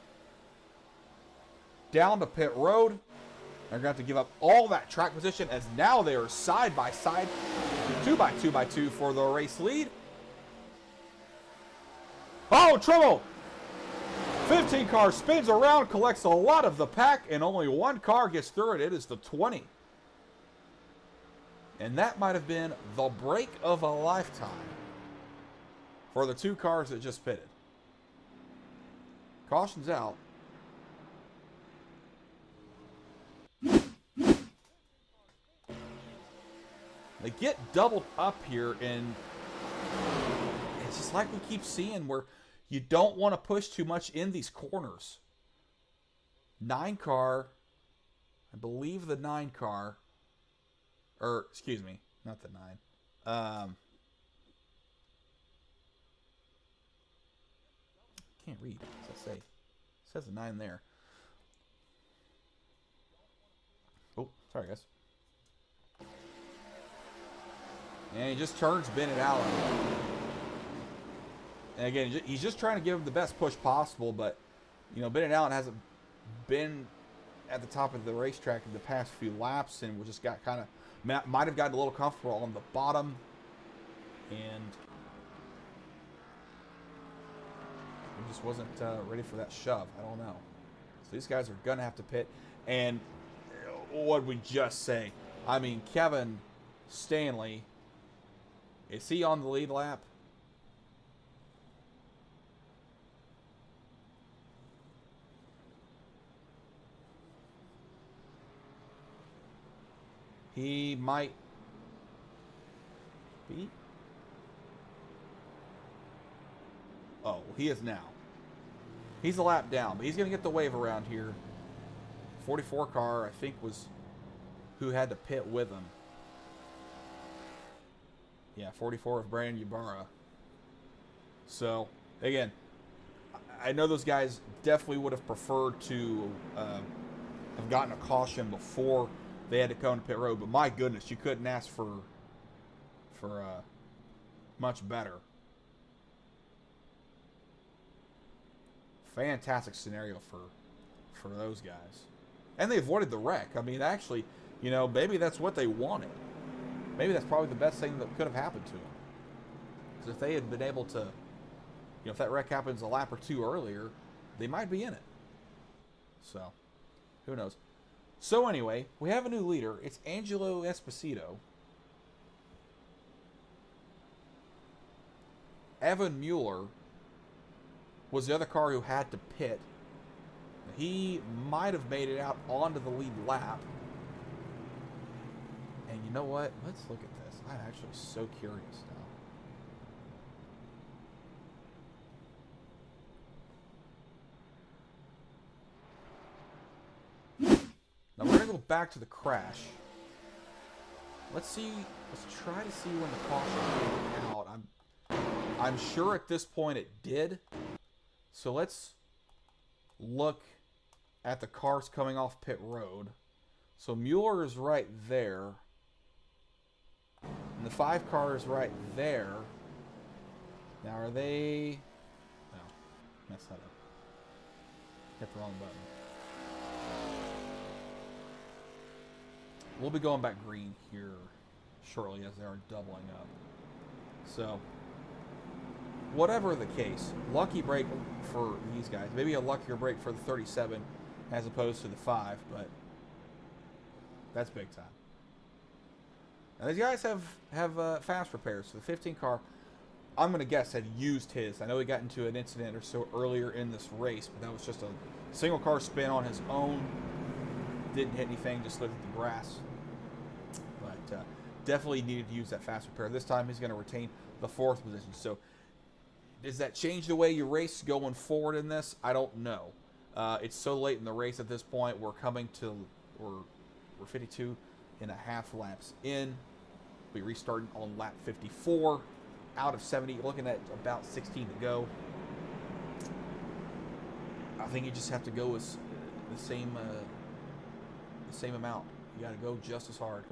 down to pit road. They're going to have to give up all that track position, as now they are side by side, 2x2 for the race lead. Oh, trouble! 15 car spins around, collects a lot of the pack, and only one car gets through it. It is the 20. And that might have been the break of a lifetime for the 2 cars that just pitted. Caution's out. They get doubled up here, and it's just like we keep seeing, where you don't want to push too much in these corners. 9 car, I believe the 9 car, or excuse me, not the 9. Can't read. What does that say? It says the 9 there. Oh, sorry guys. And he just turns Bennett Allen. And again, he's just trying to give him the best push possible, but, you know, Bennett Allen hasn't been at the top of the racetrack in the past few laps, and we just got kind of, might have gotten a little comfortable on the bottom, and he just wasn't ready for that shove. I don't know. So these guys are going to have to pit. And what we just say? I mean, Kevin Stanley, is he on the lead lap? He might be. Oh, he is now. He's a lap down, but he's going to get the wave around here. 44 car, I think, was who had to pit with him. Yeah, 44 of Brandon Ybarra. So, again, I know those guys definitely would have preferred to have gotten a caution before they had to come to pit road, but my goodness, you couldn't ask for much better. Fantastic scenario for those guys. And they avoided the wreck. I mean, actually, you know, maybe that's what they wanted. Maybe that's probably the best thing that could have happened to them. Because if they had been able to, you know, if that wreck happens a lap or two earlier, they might be in it. So, who knows? So anyway, we have a new leader. It's Angelo Esposito. Evan Mueller was the other car who had to pit. He might have made it out onto the lead lap. And you know what? Let's look at this. I'm actually so curious now. go back to the crash. Let's see. Let's try to see when the caution came out. I'm sure at this point it did. So let's look at the cars coming off pit road. So Mueller is right there. And the 5 car is right there. Now are they... No. Messed that up. Hit the wrong button. We'll be going back green here shortly as they are doubling up. So, whatever the case, lucky break for these guys. Maybe a luckier break for the 37 as opposed to the 5, but that's big time. Now these guys have fast repairs. So the 15 car, I'm going to guess, had used his. I know he got into an incident or so earlier in this race, but that was just a single car spin on his own. Didn't hit anything, just slid at the grass. But definitely needed to use that fast repair. This time he's going to retain the 4th position. So does that change the way you race going forward in this? I don't know. It's so late in the race at this point. We're 52 and a half laps in. We restarted on lap 54 out of 70, looking at about 16 to go. I think you just have to go with the same amount. You got to go just as hard.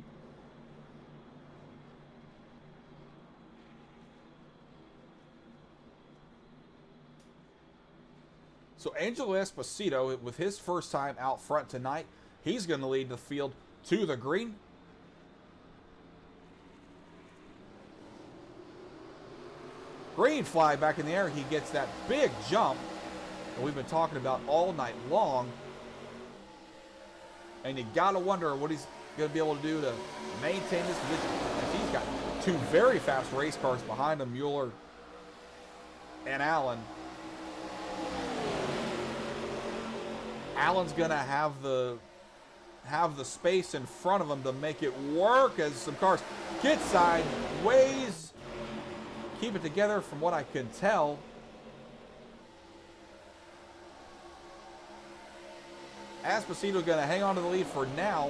So Angelo Esposito, with his first time out front tonight, he's going to lead the field to the green. Green flag back in the air. He gets that big jump that we've been talking about all night long. And you got to wonder what he's going to be able to do to maintain this position. And he's got 2 very fast race cars behind him, Mueller and Allen. Allen's going to have the space in front of him to make it work as some cars get sideways. Keep it together from what I can tell. Esposito going to hang on to the lead for now.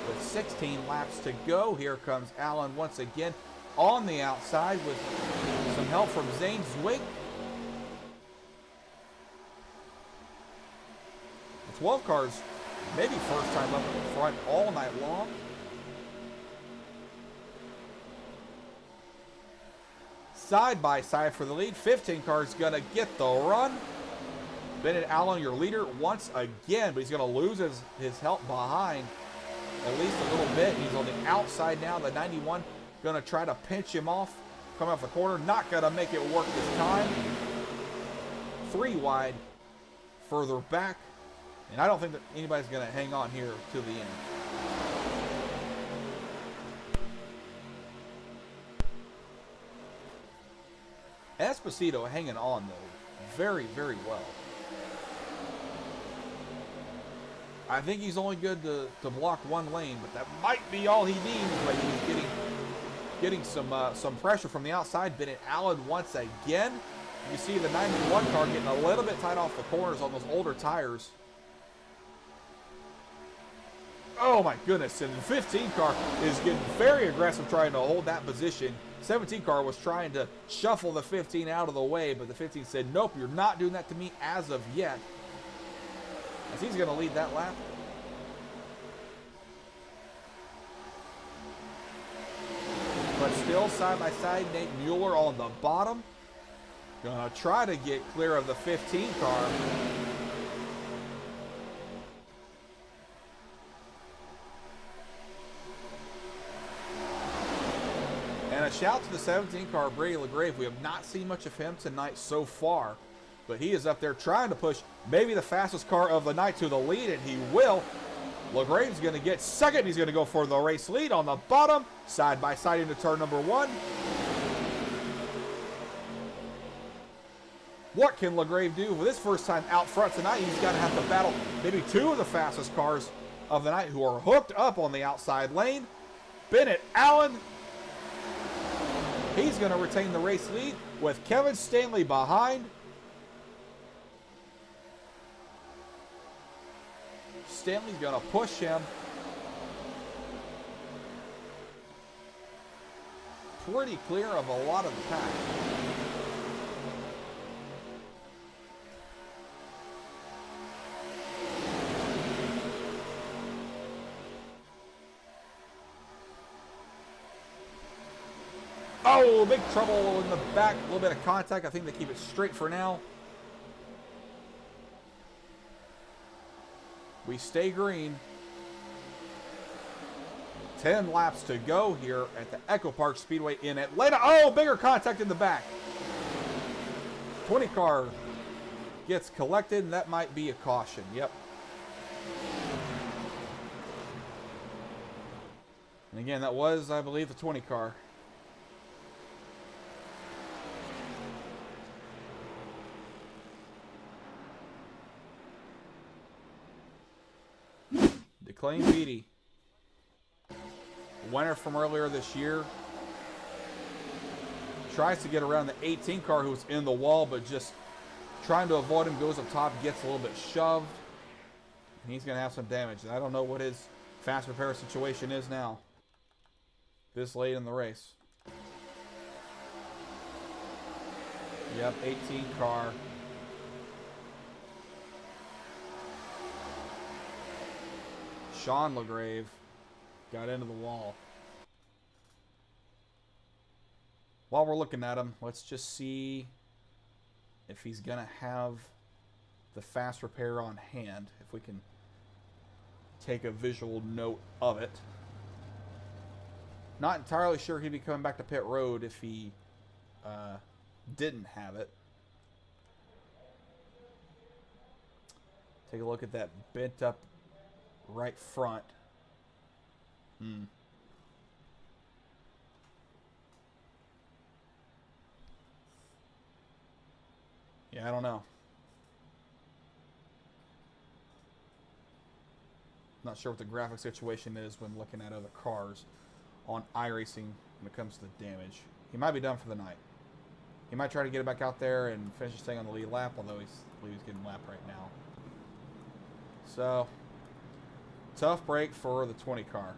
With 16 laps to go, here comes Allen once again on the outside with some help from Zane Zwick. The 12 cars, maybe first time up in front all night long. Side by side for the lead. 15 car is going to get the run. Bennett Allen, your leader once again, but he's going to lose his help behind at least a little bit. He's on the outside now. The 91 going to try to pinch him off. Coming off the corner. Not going to make it work this time. 3 wide further back. And I don't think that anybody's going to hang on here to the end. Esposito hanging on, though, very, very well. I think he's only good to block 1 lane, but that might be all he needs. But he's getting some pressure from the outside. Bennett Allen once again. You see the 91 car getting a little bit tight off the corners on those older tires. Oh my goodness, and the 15 car is getting very aggressive trying to hold that position. 17 car was trying to shuffle the 15 out of the way, but the 15 said, nope, you're not doing that to me as of yet. As he's going to lead that lap. But still side by side, Nate Mueller on the bottom. Gonna try to get clear of the 15 car. And a shout to the 17 car, Brady LaGrave. We have not seen much of him tonight so far, but he is up there trying to push maybe the fastest car of the night to the lead, and he will. LaGrave's going to get second. He's going to go for the race lead on the bottom, side by side into turn number 1. What can LaGrave do for this first time out front tonight? He's going to have to battle maybe 2 of the fastest cars of the night who are hooked up on the outside lane. Bennett Allen. He's going to retain the race lead with Kevin Stanley behind. Stanley's going to push him. Pretty clear of a lot of the pack. Oh, big trouble in the back. A little bit of contact. I think they keep it straight for now. We stay green. 10 laps to go here at the Echo Park Speedway in Atlanta. Oh, bigger contact in the back. 20 car gets collected, and that might be a caution. Yep. And again, that was, I believe, the 20 car. Declan Beatty, winner from earlier this year, tries to get around the 18 car who's in the wall, but just trying to avoid him, goes up top, gets a little bit shoved, and he's going to have some damage. I don't know what his fast repair situation is now, this late in the race. Yep, 18 car. Sean LaGrave got into the wall. While we're looking at him, let's just see if he's going to have the fast repair on hand, if we can take a visual note of it. Not entirely sure he'd be coming back to pit road if he didn't have it. Take a look at that bent up right front. Yeah, I don't know. Not sure what the graphic situation is when looking at other cars on iRacing when it comes to the damage. He might be done for the night. He might try to get it back out there and finish this thing on the lead lap, although he's getting lapped right now. So, tough break for the 20 car.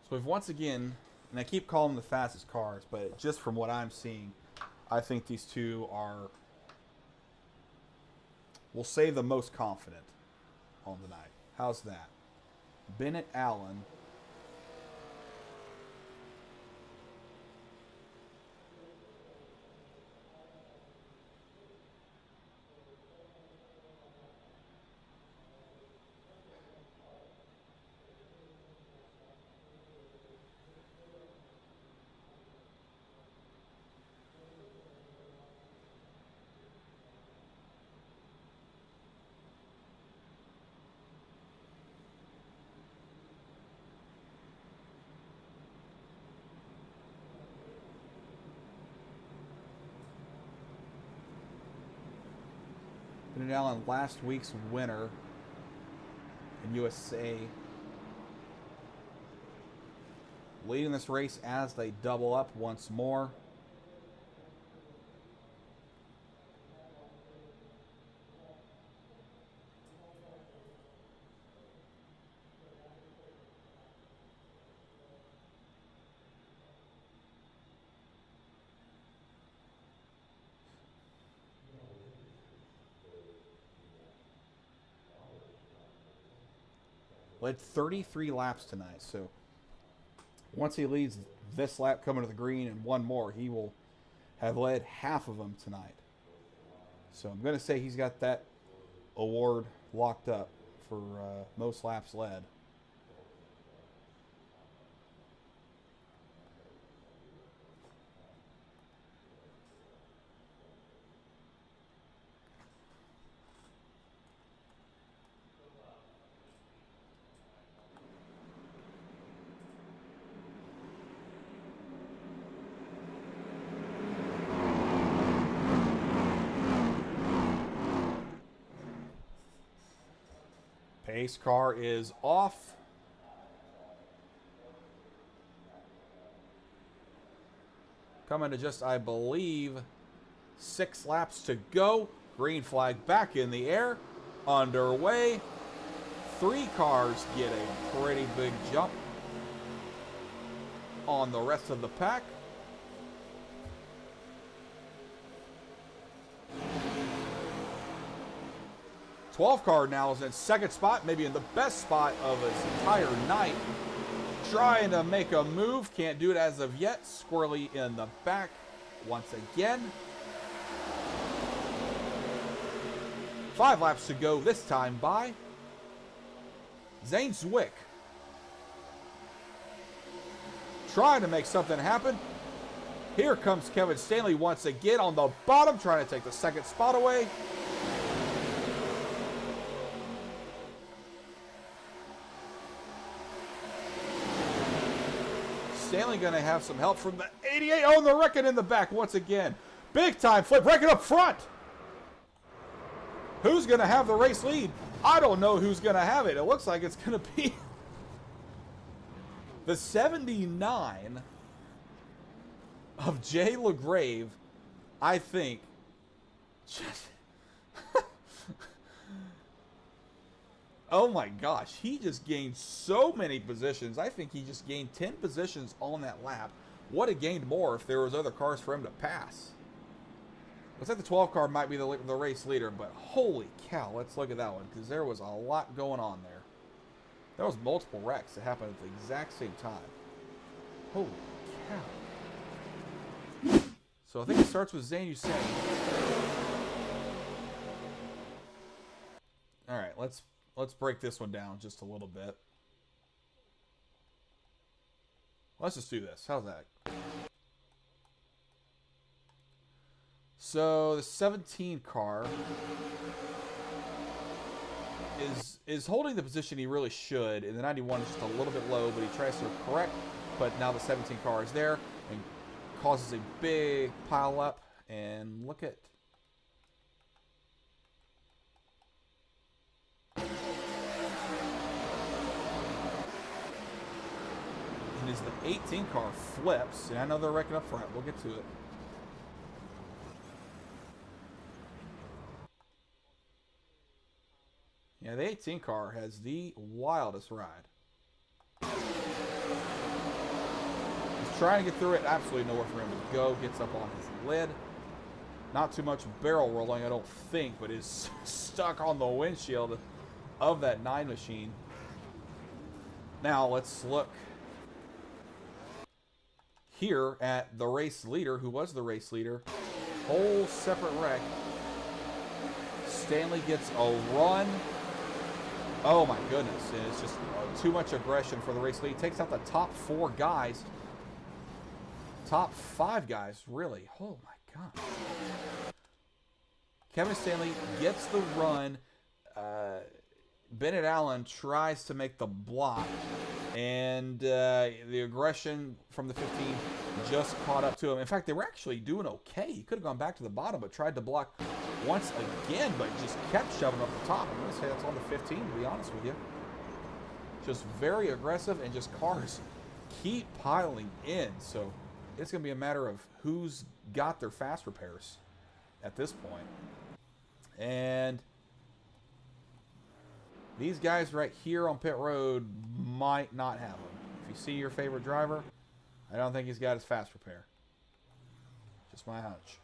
So we've once again, and I keep calling them the fastest cars, but just from what I'm seeing, I think these two are, we'll say, the most confident on the night. How's that? Bennett Allen. Bennett Allen, last week's winner in USA, leading this race as they double up once more. Led 33 laps tonight, so once he leads this lap coming to the green and one more, he will have led half of them tonight. So I'm going to say he's got that award locked up for most laps led. Pace car is off. Coming to just, I believe, 6 laps to go. Green flag back in the air. Underway. 3 cars get a pretty big jump on the rest of the pack. '12 car now is in second spot, maybe in the best spot of his entire night. Trying to make a move, can't do it as of yet. Squirrely in the back once again. 5 laps to go this time by Zane Zwick. Trying to make something happen. Here comes Kevin Stanley once again on the bottom, trying to take the second spot away. Stanley going to have some help from the 88. Oh, and the Wreck-It in the back once again. Big time flip. Wreck-It up front. Who's going to have the race lead? I don't know who's going to have it. It looks like it's going to be the 79 of Jay LaGrave, I think. Just oh my gosh, he just gained so many positions. I think he just gained 10 positions on that lap. Would have gained more if there was other cars for him to pass. Looks like the 12 car might be the race leader, but holy cow, let's look at that one, because there was a lot going on there. There was multiple wrecks that happened at the exact same time. Holy cow. So I think it starts with Zane Hussein. All right, let's break this one down just a little bit. Let's just do this. How's that? So the 17 car is holding the position he really should, and the 91 is just a little bit low, but he tries to correct. But now the 17 car is there and causes a big pile up. And look at and as the 18 car flips, and I know they're wrecking up front, we'll get to it. Yeah, the 18 car has the wildest ride. He's trying to get through it, absolutely nowhere for him to go. Gets up on his lid. Not too much barrel rolling, I don't think, but is stuck on the windshield of that 9 machine. Now let's look here at the race leader, who was the race leader. Whole separate wreck. Stanley gets a run. Oh my goodness, and it's just too much aggression for the race lead. Takes out the top 4 guys. Top 5 guys, really. Oh my God. Kevin Stanley gets the run. Bennett Allen tries to make the block. And the aggression from the 15 just caught up to him. In fact, they were actually doing okay. He could have gone back to the bottom, but tried to block once again, but just kept shoving up the top. I'm going to say that's on the 15, to be honest with you. Just very aggressive, and just cars keep piling in. So it's going to be a matter of who's got their fast repairs at this point. And these guys right here on pit road might not have them. If you see your favorite driver, I don't think he's got his fast repair. Just my hunch.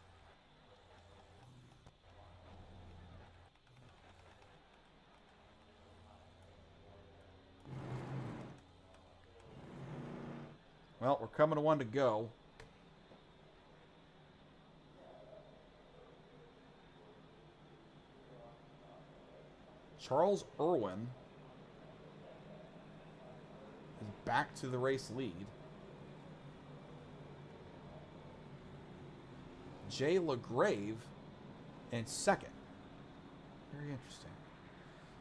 Well, we're coming to one to go. Charles Irwin is back to the race lead. Jay LaGrave in second. Very interesting.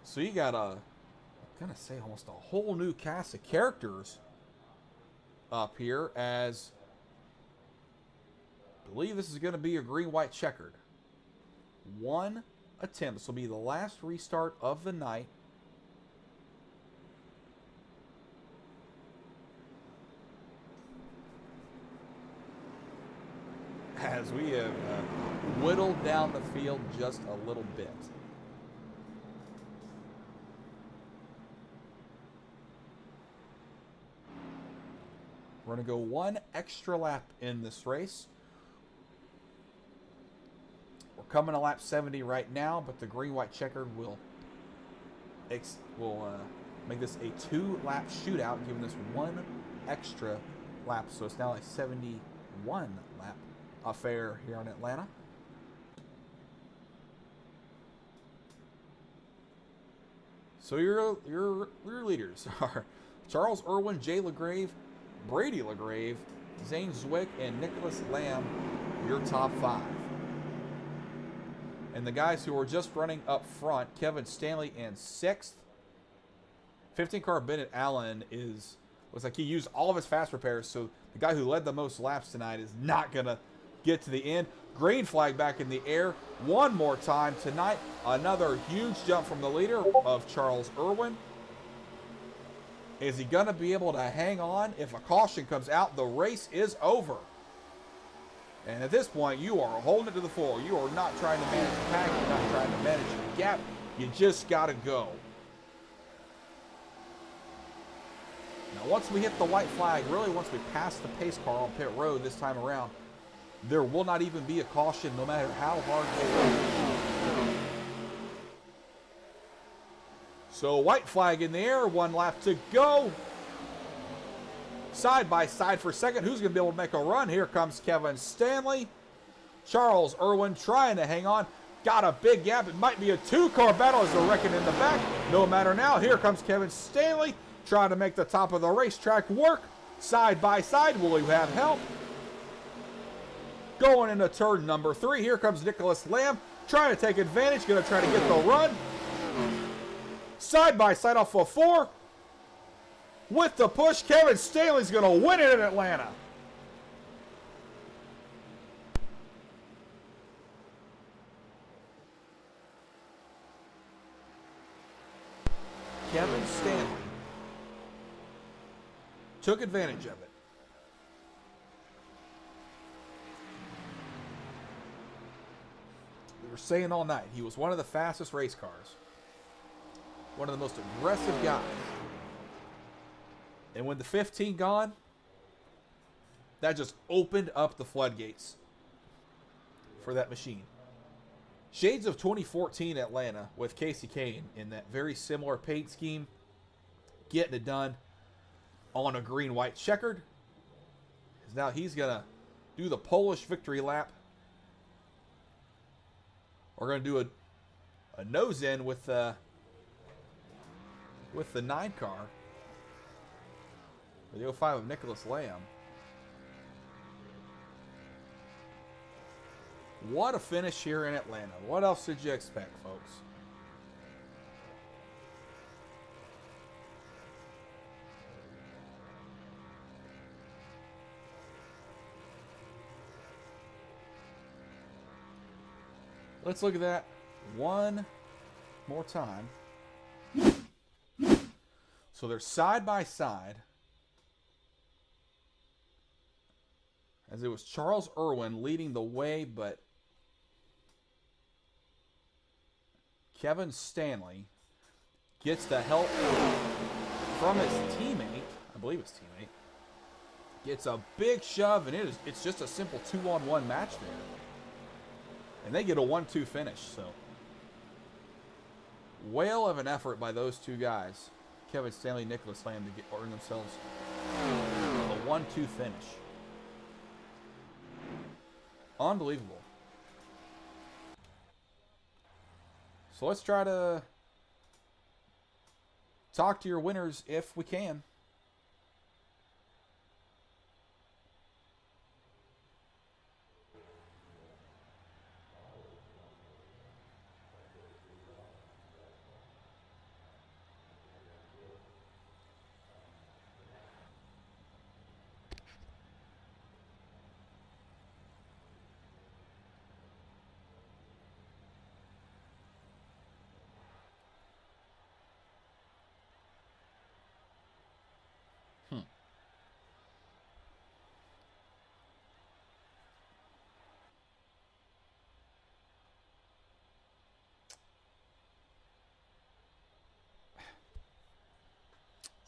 So you got I'm going to say almost a whole new cast of characters up here, as I believe this is going to be a green-white checkered. One attempt. This will be the last restart of the night. as we have whittled down the field just a little bit. We're going to go one extra lap in this race. We're coming to lap 70 right now, but the green-white checkered will make this a 2-lap shootout, giving us one extra lap. So it's now a 71-lap affair here in Atlanta. So your leaders are Charles Irwin, Jay LaGrave, Brady LaGrave, Zane Zwick, and Nicholas Lamb, your top 5. And the guys who are just running up front, Kevin Stanley in 6th. 15-car Bennett Allen looks like he used all of his fast repairs, so the guy who led the most laps tonight is not going to get to the end. Green flag back in the air one more time tonight. Another huge jump from the leader of Charles Irwin. Is he going to be able to hang on? If a caution comes out, the race is over. And at this point, you are holding it to the floor. You are not trying to manage the pack. You're not trying to manage the gap. You just got to go. Now, once we hit the white flag, really once we pass the pace car on pit road this time around, there will not even be a caution no matter how hard they run. So white flag in the air, 1 lap to go. Side by side for second. Who's going to be able to make a run? Here comes Kevin Stanley. Charles Irwin trying to hang on. Got a big gap. It might be a 2-car battle as they're wrecking in the back. No matter now. Here comes Kevin Stanley trying to make the top of the racetrack work. Side by side. Will he have help? Going into turn number 3. Here comes Nicholas Lamb trying to take advantage. Going to try to get the run. Side by side off of 4. With the push, Kevin Stanley's going to win it in Atlanta. Kevin Stanley took advantage of it. We were saying all night, he was one of the fastest race cars. One of the most aggressive guys. And when the 15 gone, that just opened up the floodgates for that machine. Shades of 2014 Atlanta with Casey Kane in that very similar paint scheme, getting it done on a green-white checkered. Now he's going to do the Polish victory lap. We're going to do a nose-in with the 9 car. The 05 of Nicholas Lamb. What a finish here in Atlanta. What else did you expect, folks? Let's look at that one more time. So they're side by side. As it was Charles Irwin leading the way, but Kevin Stanley gets the help from his teammate. I believe his teammate. Gets a big shove, and it's just a simple 2-on-1 match there. And they get a 1-2 finish. So, whale of an effort by those two guys, Kevin Stanley, Nicholas Lamb, to earn themselves a 1-2 finish. Unbelievable. So let's try to talk to your winners if we can.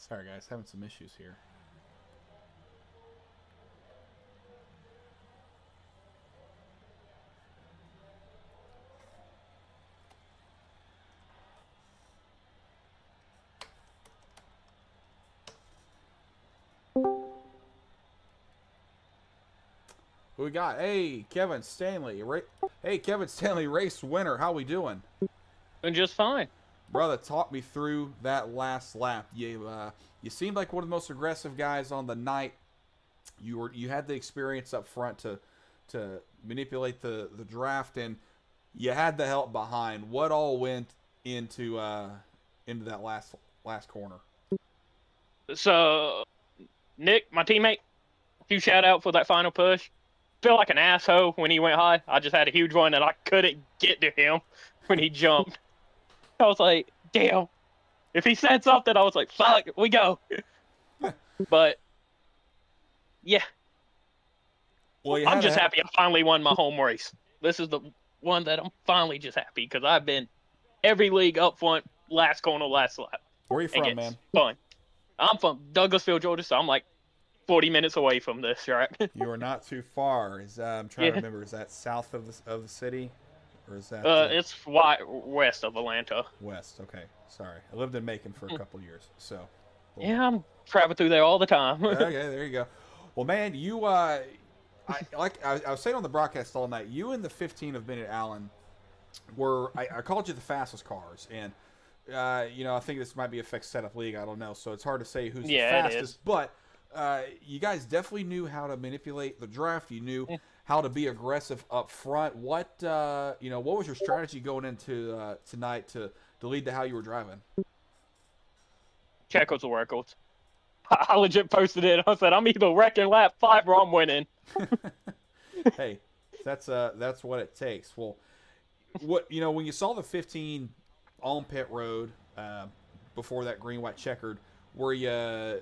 Sorry, guys, having some issues here. Who we got? Hey, Kevin Stanley. Hey, Kevin Stanley, race winner. How we doing?
Doing just fine.
Brother, talk me through that last lap. You seemed like one of the most aggressive guys on the night. You had the experience up front to manipulate the draft, and you had the help behind. What all went into that last corner?
So, Nick, my teammate, huge shout out for that final push. Feel like an asshole when he went high. I just had a huge one and I couldn't get to him when he jumped. I was like, damn. If he said something, I was like, fuck, we go. But, yeah.
Well,
I'm just happy I finally won my home race. This is the one that I'm finally just happy because I've been every league up front, last corner, last lap.
Where are you from, man?
Fun. I'm from Douglasville, Georgia, so I'm like 40 minutes away from this track.
You are not too far. I'm trying to remember. Is that south of the city, or is that?
It's west of Atlanta.
West. Okay. Sorry, I lived in Macon for a couple years, so. Cool.
Yeah, I'm traveling through there all the time.
Okay, there you go. Well, man, you I was saying on the broadcast all night. You and the 15 of Bennett Allen were. I called you the fastest cars, and I think this might be a fixed setup league. I don't know, so it's hard to say who's the fastest, but. You guys definitely knew how to manipulate the draft. You knew how to be aggressive up front. What was your strategy going into tonight to lead to how you were driving?
Checkos or records. I legit posted it. I said, I'm either wrecking lap 5 or I'm winning.
Hey, that's what it takes. Well, when you saw the 15 on pit road before that green white checkered, were you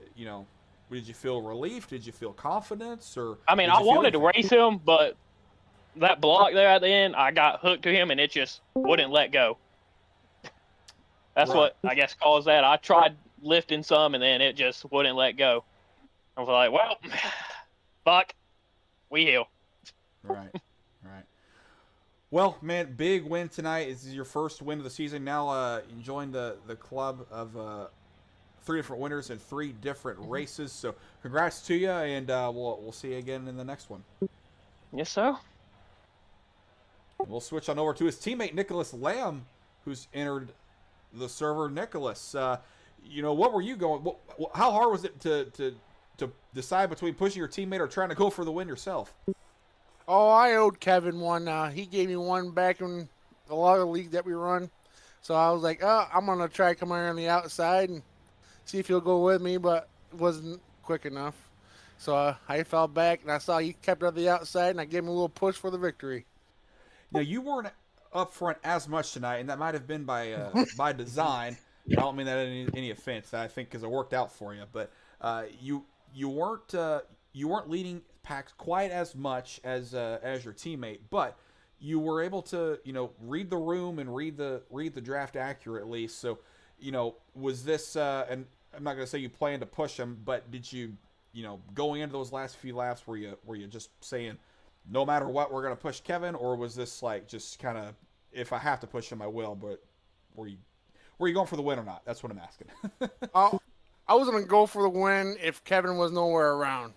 did you feel relief? Did you feel confidence? Or
I mean, I wanted to race him, but that block there at the end, I got hooked to him, and it just wouldn't let go. That's what I guess caused that. I tried lifting some, and then it just wouldn't let go. I was like, well, fuck, we heal.
Right. Well, man, big win tonight. This is your first win of the season. Now you joined the club of 3 different winners in 3 different races. So congrats to you, and we'll see you again in the next one.
Yes, sir.
We'll switch on over to his teammate Nicholas Lamb, who's entered the server. Nicholas, what were you going? How hard was it to decide between pushing your teammate or trying to go for the win yourself?
Oh, I owed Kevin one. He gave me one back in a lot of leagues that we run. So I was like, I'm gonna try to come around on the outside and see if he'll go with me, but it wasn't quick enough. So I fell back, and I saw he kept it on the outside, and I gave him a little push for the victory.
Now, you weren't up front as much tonight, and that might have been by design. I don't mean that in any offense. I think because it worked out for you, but you weren't leading packs quite as much as your teammate, but you were able to read the room and read the draft accurately. So was this and I'm not going to say you planned to push him, but did you going into those last few laps, were you just saying, no matter what, we're going to push Kevin, or was this like just kind of, if I have to push him, I will, but were you going for the win or not? That's what I'm asking.
I was going to go for the win if Kevin was nowhere around.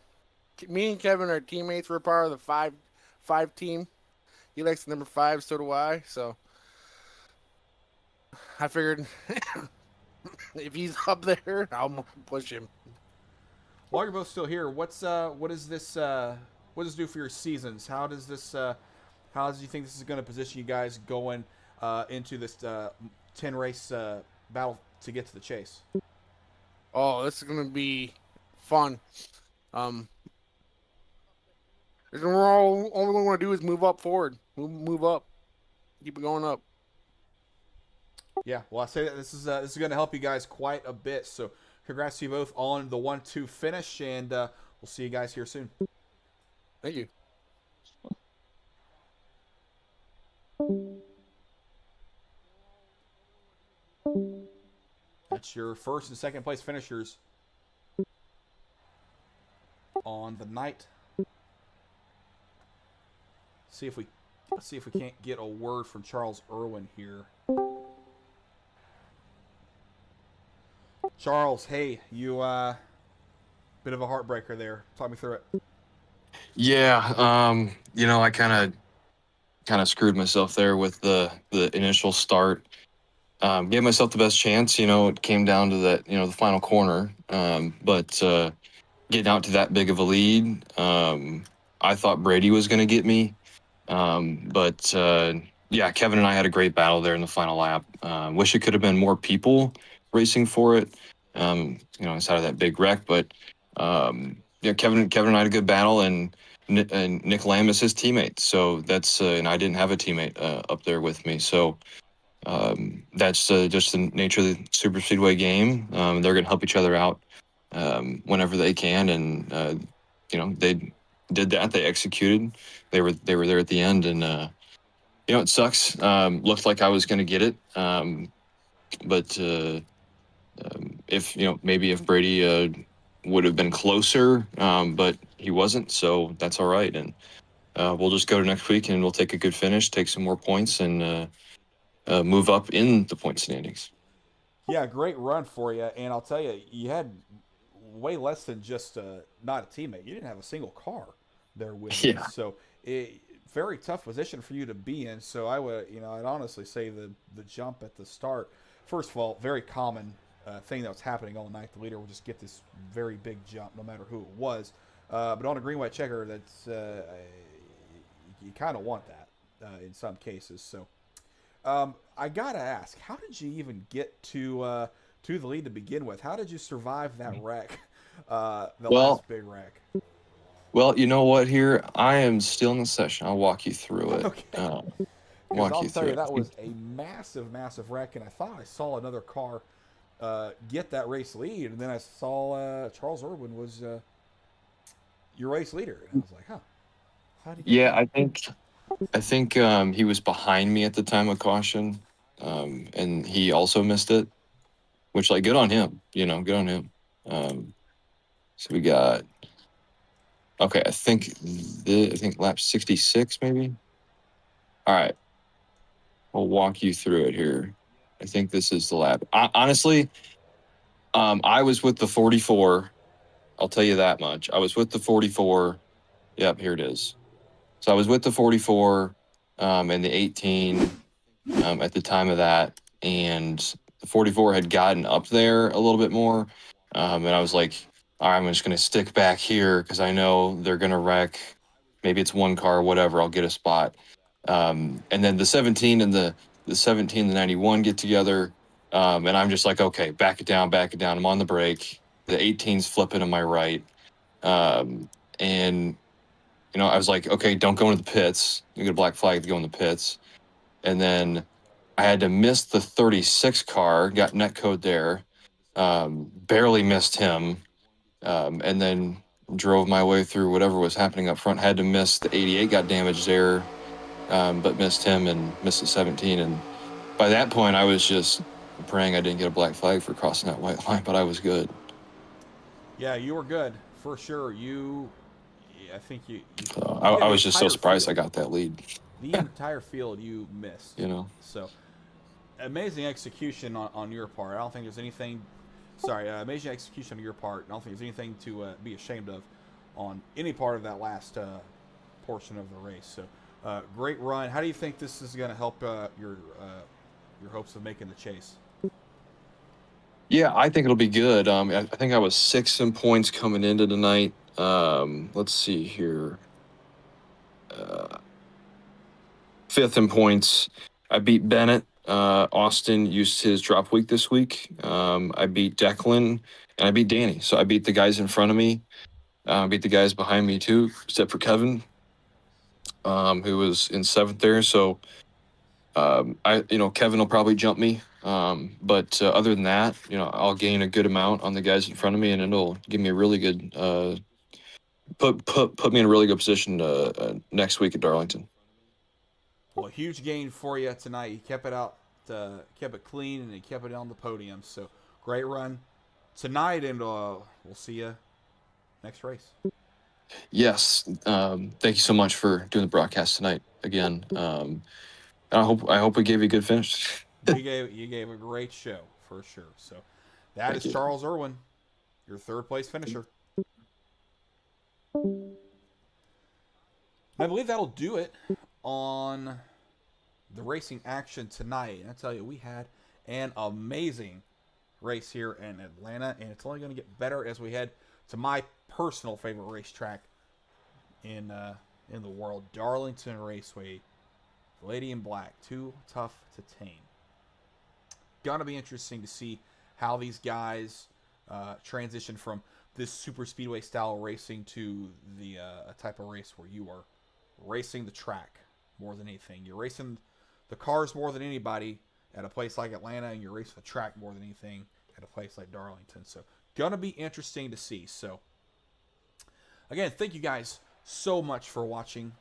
Me and Kevin are teammates. We're part of the five team. He likes the number 5, so do I. So I figured if he's up there, I'll push him.
While you're both still here, what does this do for your seasons? How do you think this is going to position you guys going into this 10 race battle to get to the chase?
Oh, this is going to be fun. We're all we want to do is move up forward, move up, keep it going up.
Yeah, well, I say that this is going to help you guys quite a bit. So, congrats to you both on the 1-2 finish, and we'll see you guys here soon.
Thank you.
That's your first and second place finishers on the night. Let's see if we can't get a word from Charles Irwin here. Charles, hey, you bit of a heartbreaker there. Talk me through it.
Yeah, you know, I kind of screwed myself there with the initial start. Gave myself the best chance. You know, it came down to that, you know, the final corner. But getting out to that big of a lead, I thought Brady was going to get me. But yeah, Kevin and I had a great battle there in the final lap. Wish it could have been more people racing for it. You know, inside of that big wreck, but yeah, Kevin and I had a good battle, and Nick Lamb is his teammate. So that's and I didn't have a teammate up there with me. So that's just the nature of the super speedway game. They're going to help each other out whenever they can, and you know, they did that. They executed. They were there at the end, and you know, it sucks. Looked like I was going to get it, but if you know, maybe if Brady would have been closer, but he wasn't, so that's all right. And we'll just go to next week, and we'll take a good finish, take some more points, and move up in the point standings.
Yeah, great run for you. And I'll tell you, you had way less than just not a teammate. You didn't have a single car there with you. So very tough position for you to be in. So I would, you know, I'd honestly say the jump at the start, first of all, very common thing that was happening all night. The leader would just get this very big jump no matter who it was. But on a green white checker, that's you kind of want that in some cases. So I gotta ask, how did you even get to the lead to begin with? How did you survive that wreck, last big wreck?
Well, you know what? Here I am still in the session. I'll walk you through it.
Okay. I'll tell you, that was a massive, massive wreck, and I thought I saw another car get that race lead, and then I saw Charles Irwin was your race leader, and I was like, huh. How did
Yeah, I think he was behind me at the time of caution, and he also missed it, which, like, good on him. You know, good on him. So we got, okay, I think lap 66 maybe. All right, I'll walk you through it here. I think this is the lap. Honestly, I was with the 44. I'll tell you that much. I was with the 44. Yep, here it is. So I was with the 44 and the 18 at the time of that, and the 44 had gotten up there a little bit more, and I was like, all right, I'm just going to stick back here because I know they're going to wreck. Maybe it's one car, whatever. I'll get a spot. And then the 17 and the 91 get together, and I'm just like, okay, back it down. I'm on the brake. The 18's flipping to my right, and you know, I was like, okay, don't go into the pits. You get a black flag to go in the pits. And then I had to miss the 36 car, got net code there, barely missed him, and then drove my way through whatever was happening up front. Had to miss the 88, got damaged there, but missed him and missed the 17. And by that point, I was just praying I didn't get a black flag for crossing that white line, but I was good.
Yeah, you were good, for sure. I think you
I was just so surprised I got that lead.
The entire field you missed.
You know.
So, amazing execution on your part. I don't think there's anything. Amazing execution on your part. I don't think there's anything to be ashamed of on any part of that last portion of the race. So, great run. How do you think this is going to help your hopes of making the chase?
Yeah, I think it'll be good. I think I was 6 in points coming into tonight. Let's see here. 5th in points. I beat Bennett. Austin used his drop week this week. I beat Declan, and I beat Danny. So I beat the guys in front of me. Beat the guys behind me too, except for Kevin, who was in 7th there. So Kevin will probably jump me. But other than that, you know, I'll gain a good amount on the guys in front of me, and it'll give me a really good put me in a really good position next week at Darlington.
Well, a huge gain for you tonight. You kept it out, kept it clean, and you kept it on the podium. So great run tonight, and we'll see you next race.
Yes. Thank you so much for doing the broadcast tonight again. I hope we gave you a good finish.
You gave a great show for sure. So that is Charles Irwin, your third place finisher. I believe that'll do it on the racing action tonight. And I tell you, we had an amazing race here in Atlanta, and it's only going to get better as we head to my personal favorite racetrack in the world, Darlington Raceway. Lady in Black, Too Tough to Tame. Gonna be interesting to see how these guys transition from this super speedway style racing to the type of race where you are racing the track more than anything. You're racing the cars more than anybody at a place like Atlanta, and you're racing the track more than anything at a place like Darlington. So gonna be interesting to see. So again, thank you guys so much for watching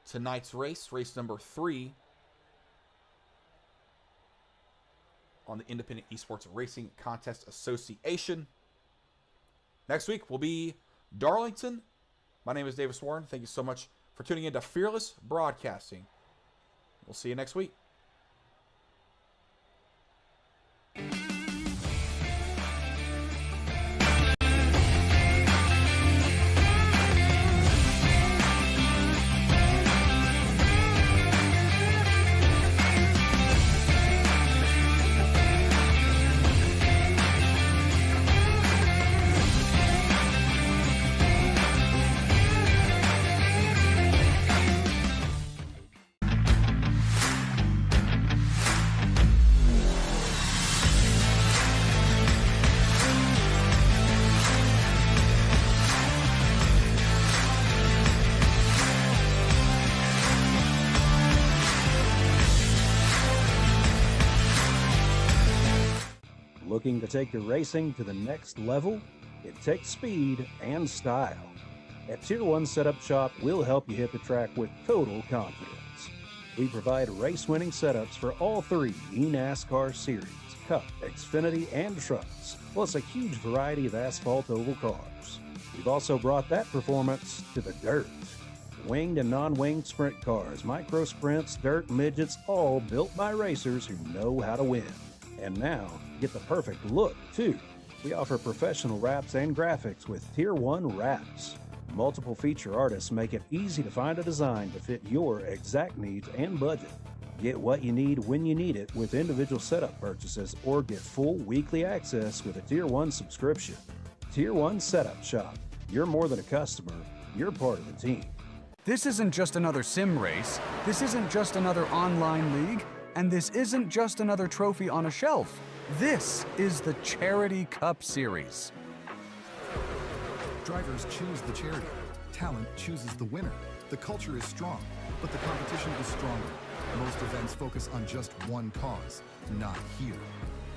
tonight's race number 3 on the Independent Esports Racing Contest Association. Next week will be Darlington. My name is Davis Warren. Thank you so much for tuning in to Fearless Broadcasting. We'll see you next week.
Looking to take your racing to the next level? It takes speed and style. At Tier 1 Setup Shop, we'll help you hit the track with total confidence. We provide race-winning setups for all 3 eNASCAR series, Cup, Xfinity, and Trucks, plus a huge variety of asphalt oval cars. We've also brought that performance to the dirt. Winged and non-winged sprint cars, micro sprints, dirt midgets, all built by racers who know how to win. And now, get the perfect look, too. We offer professional wraps and graphics with Tier 1 wraps. Multiple feature artists make it easy to find a design to fit your exact needs and budget. Get what you need when you need it with individual setup purchases, or get full weekly access with a Tier 1 subscription. Tier 1 Setup Shop. You're more than a customer, you're part of the team.
This isn't just another sim race, this isn't just another online league, and this isn't just another trophy on a shelf. This is the Charity Cup Series.
Drivers choose the charity. Talent chooses the winner. The culture is strong, but the competition is stronger. Most events focus on just one cause, not here.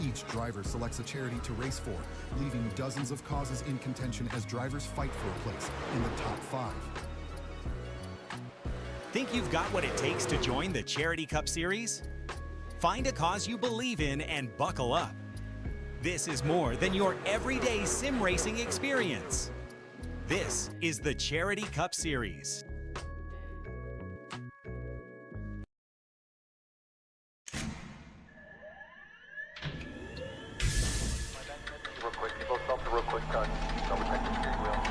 Each driver selects a charity to race for, leaving dozens of causes in contention as drivers fight for a place in the top 5.
Think you've got what it takes to join the Charity Cup Series? Find a cause you believe in and buckle up. This is more than your everyday sim racing experience. This is the Charity Cup Series.
Real quick, you both stop the real quick cut. Double check the steering wheel.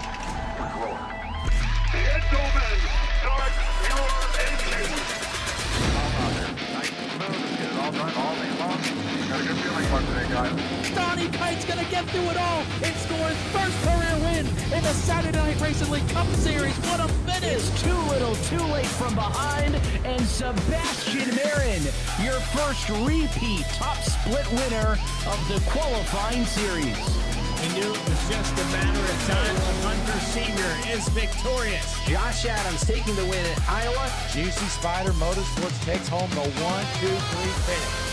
Gentlemen, start your engines.
Nice and smooth. Get it all done all day long. Got a good feeling about today, guys.
Donnie Kite's gonna get through it all and score his first career win in the Saturday Night Racing League Cup Series. What a finish!
It's too little, too late from behind, and Sebastian Marin, your first repeat top split winner of the qualifying series.
We knew it was just a matter of time when Hunter Sr. is victorious.
Josh Adams taking the win at Iowa.
Juicy Spider Motorsports takes home the 1-2-3 finish.